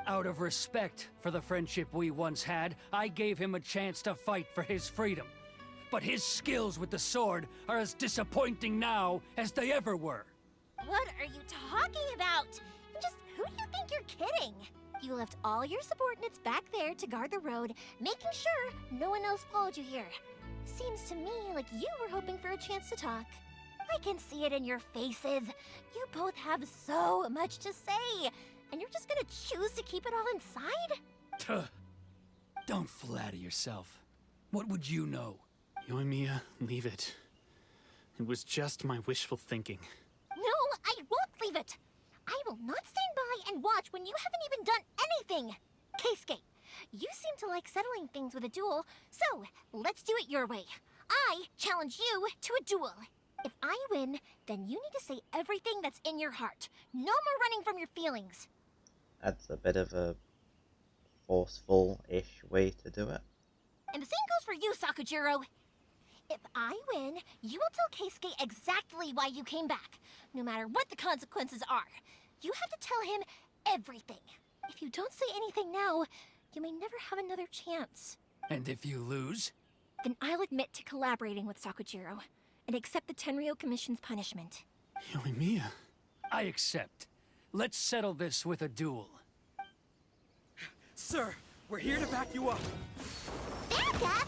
Out of respect for the friendship we once had, I gave him a chance to fight for his freedom. But his skills with the sword are as disappointing now as they ever were. What are you talking about? And just who do you think you're kidding? You left all your subordinates back there to guard the road, making sure no one else followed you here. Seems to me like you were hoping for a chance to talk. I can see it in your faces. You both have so much to say, and you're just gonna choose to keep it all inside? Tuh. Don't flatter yourself. What would you know? Yoimiya, leave it. It was just my wishful thinking. No, I won't leave it. I will not stand by and watch when you haven't even done anything. Keisuke, you seem to like settling things with a duel, so let's do it your way. I challenge you to a duel. If I win, then you need to say everything that's in your heart. No more running from your feelings. That's a bit of a forceful-ish way to do it. And the same goes for you, Sakujiro. If I win, you will tell Keisuke exactly why you came back, no matter what the consequences are. You have to tell him everything. If you don't say anything now, you may never have another chance. And if you lose? Then I'll admit to collaborating with Sakujiro and accept the Tenryou Commission's punishment. Yoimiya. I accept. Let's settle this with a duel. Sir, we're here to back you up. Back up?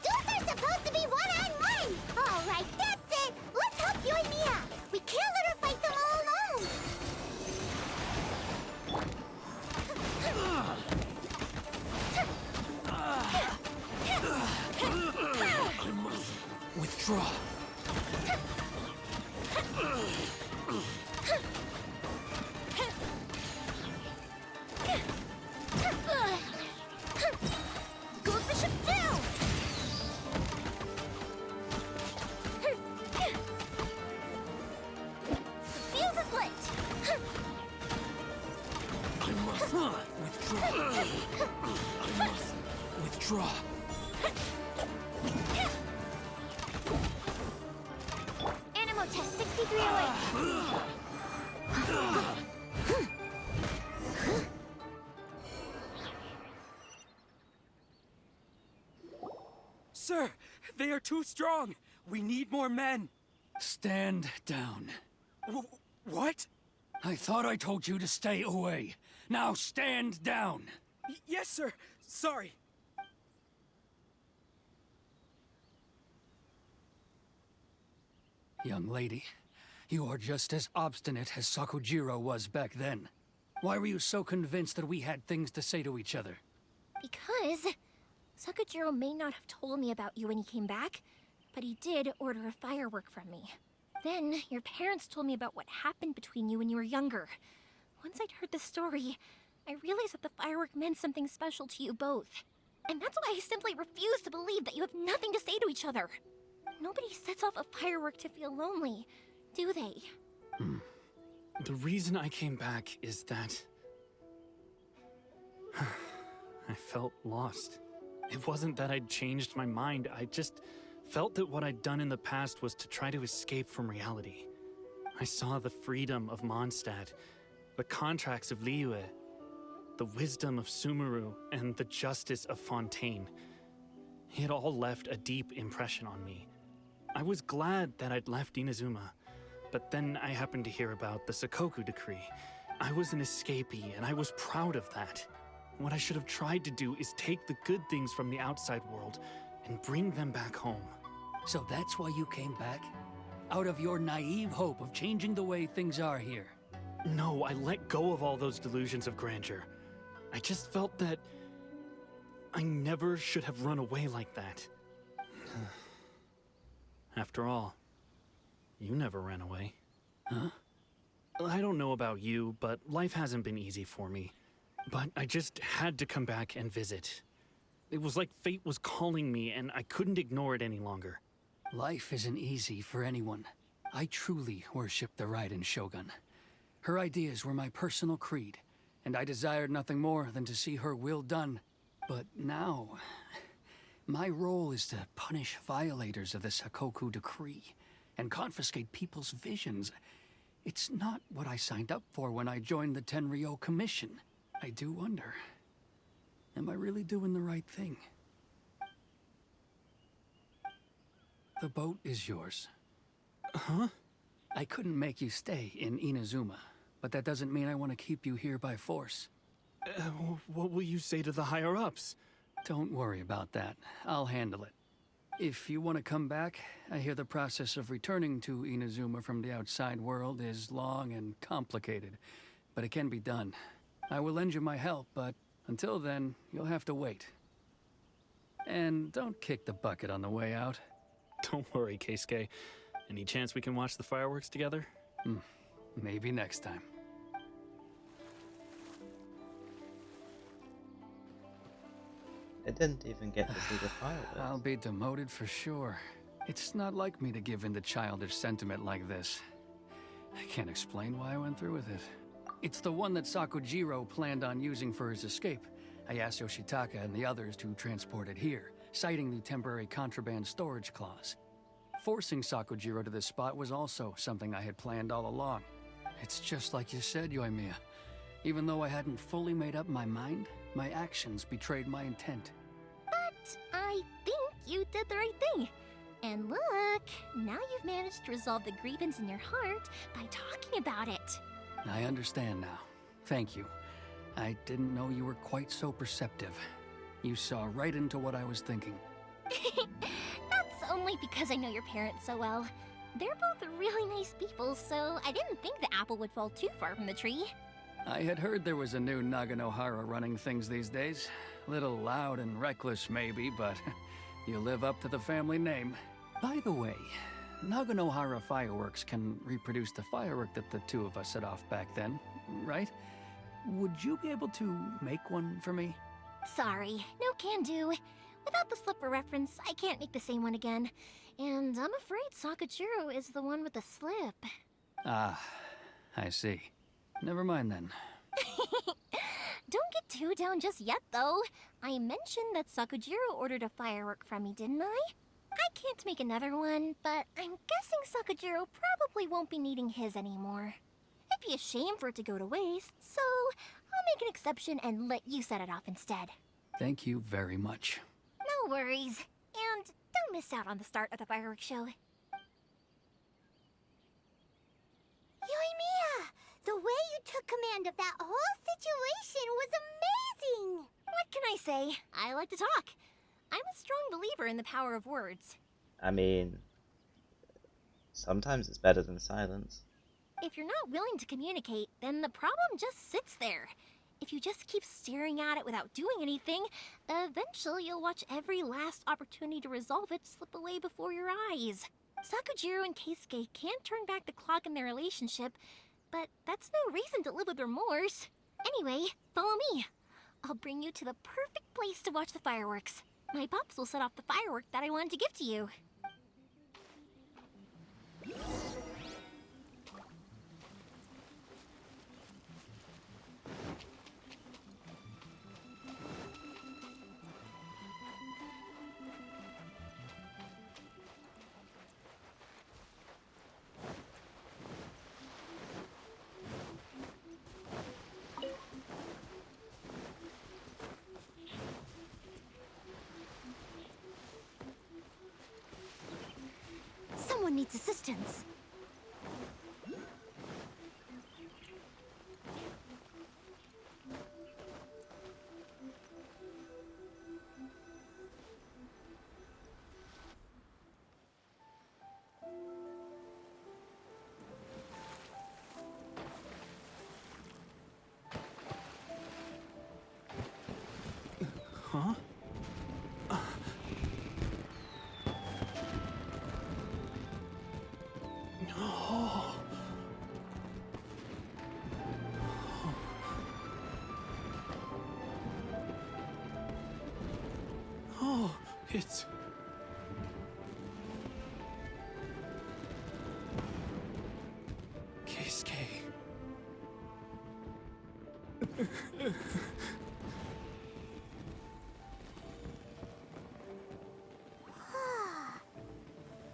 Duels are supposed to be one-on-one! Alright, that's it! Let's help Yoimiya! We can't let her fight them all alone! I must withdraw. Go Bishop down! The fuse is lit! I must withdraw. I must withdraw. Animo test 6308. Sir, they are too strong. We need more men. Stand down. What? I thought I told you to stay away. Now stand down. Yes, sir. Sorry. Young lady, you are just as obstinate as Sakujiro was back then. Why were you so convinced that we had things to say to each other? Because Sakujiro may not have told me about you when he came back, but he did order a firework from me. Then your parents told me about what happened between you when you were younger. Once I'd heard the story, I realized that the firework meant something special to you both. And that's why I simply refuse to believe that you have nothing to say to each other. Nobody sets off a firework to feel lonely, do they? The reason I came back is that I felt lost. It wasn't that I'd changed my mind, I just felt that what I'd done in the past was to try to escape from reality. I saw the freedom of Mondstadt, the contracts of Liyue, the wisdom of Sumeru, and the justice of Fontaine. It all left a deep impression on me. I was glad that I'd left Inazuma, but then I happened to hear about the Sakoku decree. I was an escapee, and I was proud of that. What I should have tried to do is take the good things from the outside world and bring them back home. So that's why you came back? Out of your naive hope of changing the way things are here? No, I let go of all those delusions of grandeur. I just felt that I never should have run away like that. After all, you never ran away. Huh? I don't know about you, but life hasn't been easy for me. But I just had to come back and visit. It was like fate was calling me, and I couldn't ignore it any longer. Life isn't easy for anyone. I truly worship the Raiden Shogun. Her ideas were my personal creed, and I desired nothing more than to see her will done. But now, my role is to punish violators of the Sakoku decree and confiscate people's visions. It's not what I signed up for when I joined the Tenryou Commission. I do wonder, am I really doing the right thing? The boat is yours. Huh? I couldn't make you stay in Inazuma, but that doesn't mean I want to keep you here by force. What will you say to the higher-ups? Don't worry about that. I'll handle it. If you want to come back, I hear the process of returning to Inazuma from the outside world is long and complicated, but it can be done. I will lend you my help, but until then, you'll have to wait. And don't kick the bucket on the way out. Don't worry, Keisuke. Any chance we can watch the fireworks together? Maybe next time. I didn't even get to see the fireworks. I'll be demoted for sure. It's not like me to give in to childish sentiment like this. I can't explain why I went through with it. It's the one that Sakujiro planned on using for his escape. I asked Yoshitaka and the others to transport it here, citing the temporary contraband storage clause. Forcing Sakujiro to this spot was also something I had planned all along. It's just like you said, Yoimiya. Even though I hadn't fully made up my mind, my actions betrayed my intent. But I think you did the right thing. And look, now you've managed to resolve the grievance in your heart by talking about it. I understand now. Thank you. I didn't know you were quite so perceptive. You saw right into what I was thinking. That's only because I know your parents so well. They're both really nice people, so I didn't think the apple would fall too far from the tree. I had heard there was a new Naganohara running things these days. Little loud and reckless, maybe, but you live up to the family name. By the way, Naganohara fireworks can reproduce the firework that the two of us set off back then, right? Would you be able to make one for me? Sorry, no can do. Without the slipper reference, I can't make the same one again. And I'm afraid Sakujiro is the one with the slip. Ah, I see. Never mind then. Don't get too down just yet, though. I mentioned that Sakujiro ordered a firework from me, didn't I? I can't make another one, but I'm guessing Sakujiro probably won't be needing his anymore. It'd be a shame for it to go to waste, so I'll make an exception and let you set it off instead. Thank you very much. No worries. And don't miss out on the start of the fireworks show. Yoimiya! The way you took command of that whole situation was amazing! What can I say? I like to talk. I'm a strong believer in the power of words. I mean, sometimes it's better than silence. If you're not willing to communicate, then the problem just sits there. If you just keep staring at it without doing anything, eventually you'll watch every last opportunity to resolve it slip away before your eyes. Sakujiro and Keisuke can't turn back the clock in their relationship, but that's no reason to live with remorse. Anyway, follow me. I'll bring you to the perfect place to watch the fireworks. My pops will set off the firework that I wanted to give to you. Someone needs assistance. Huh? Oh. Oh, it's... Keisuke.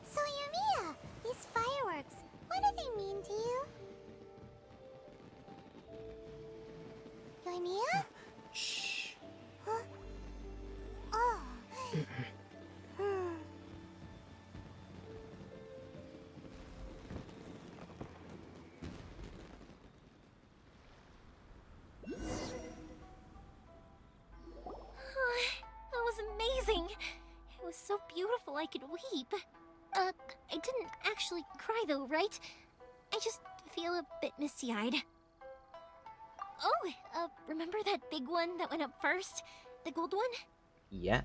So, Yoimiya, these fireworks, what do they mean to you? Yoimiya? Shh. Huh? Oh. careful, I could weep. I didn't actually cry though, right? I just feel a bit misty-eyed. Oh, remember that big one that went up first? The gold one? Yes.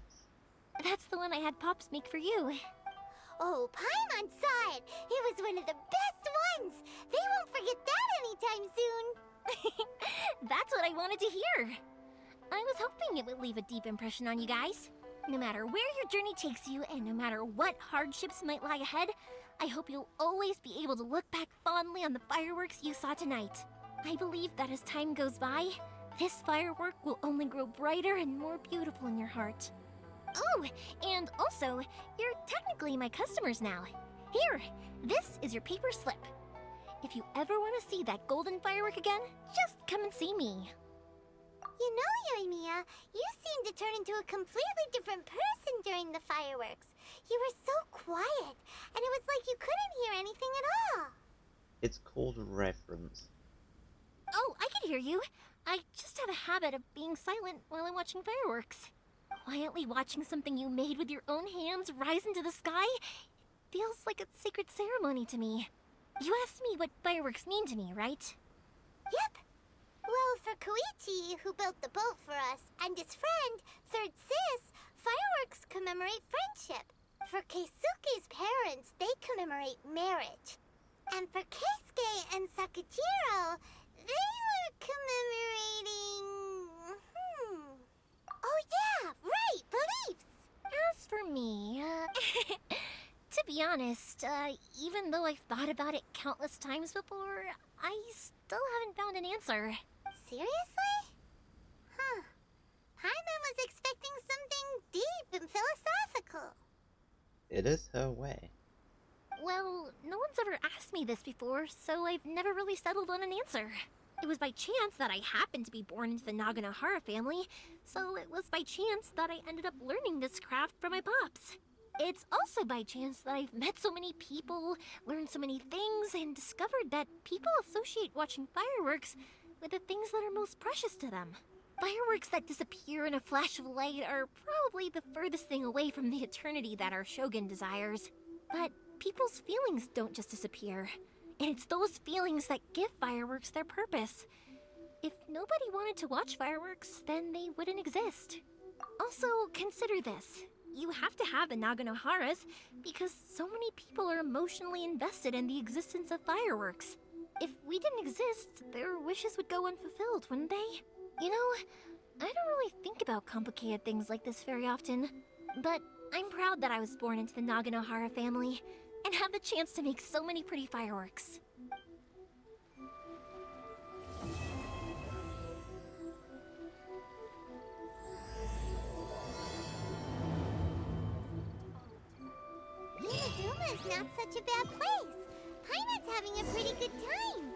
That's the one I had Pops make for you. Oh, Paimon saw it! It was one of the best ones! They won't forget that anytime soon! That's what I wanted to hear. I was hoping it would leave a deep impression on you guys. No matter where your journey takes you, and no matter what hardships might lie ahead, I hope you'll always be able to look back fondly on the fireworks you saw tonight. I believe that as time goes by, this firework will only grow brighter and more beautiful in your heart. Oh, and also, you're technically my customers now. Here, this is your paper slip. If you ever want to see that golden firework again, just come and see me. You know, Yoimiya, you seemed to turn into a completely different person during the fireworks. You were so quiet, and it was like you couldn't hear anything at all. It's called reverence. Oh, I can hear you. I just have a habit of being silent while I'm watching fireworks. Quietly watching something you made with your own hands rise into the sky feels like a sacred ceremony to me. You asked me what fireworks mean to me, right? Yep. Well, for Koichi, who built the boat for us, and his friend, Third Sis, fireworks commemorate friendship. For Keisuke's parents, they commemorate marriage. And for Keisuke and Sakajiro, they were commemorating... Oh yeah, right, beliefs! As for me, to be honest, even though I've thought about it countless times before, I still haven't found an answer. Seriously? Huh. Paimon was expecting something deep and philosophical. It is her way. Well, no one's ever asked me this before, so I've never really settled on an answer. It was by chance that I happened to be born into the Naganohara family, so it was by chance that I ended up learning this craft from my pops. It's also by chance that I've met so many people, learned so many things, and discovered that people associate watching fireworks with the things that are most precious to them. Fireworks that disappear in a flash of light are probably the furthest thing away from the eternity that our shogun desires. But people's feelings don't just disappear. And it's those feelings that give fireworks their purpose. If nobody wanted to watch fireworks, then they wouldn't exist. Also, consider this. You have to have the Naganoharas because so many people are emotionally invested in the existence of fireworks. If we didn't exist, their wishes would go unfulfilled, wouldn't they? You know, I don't really think about complicated things like this very often. But I'm proud that I was born into the Naganohara family and have the chance to make so many pretty fireworks. Inazuma's not such a bad place. Paimon's having a pretty good time.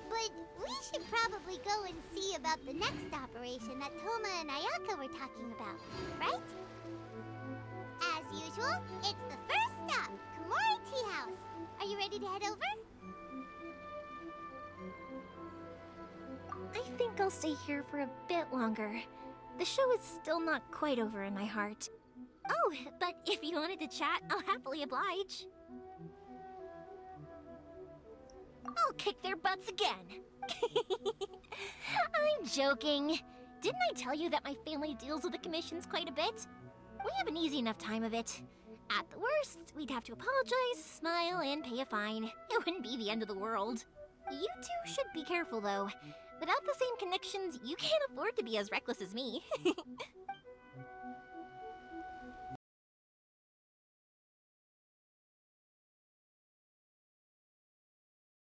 But we should probably go and see about the next operation that Toma and Ayaka were talking about, right? As usual, it's the first stop, Komori Tea House. Are you ready to head over? I think I'll stay here for a bit longer. The show is still not quite over in my heart. Oh, but if you wanted to chat, I'll happily oblige. I'll kick their butts again. I'm joking. Didn't I tell you that my family deals with the commissions quite a bit? We have an easy enough time of it. At the worst, we'd have to apologize, smile, and pay a fine. It wouldn't be the end of the world. You two should be careful, though. Without the same connections, you can't afford to be as reckless as me.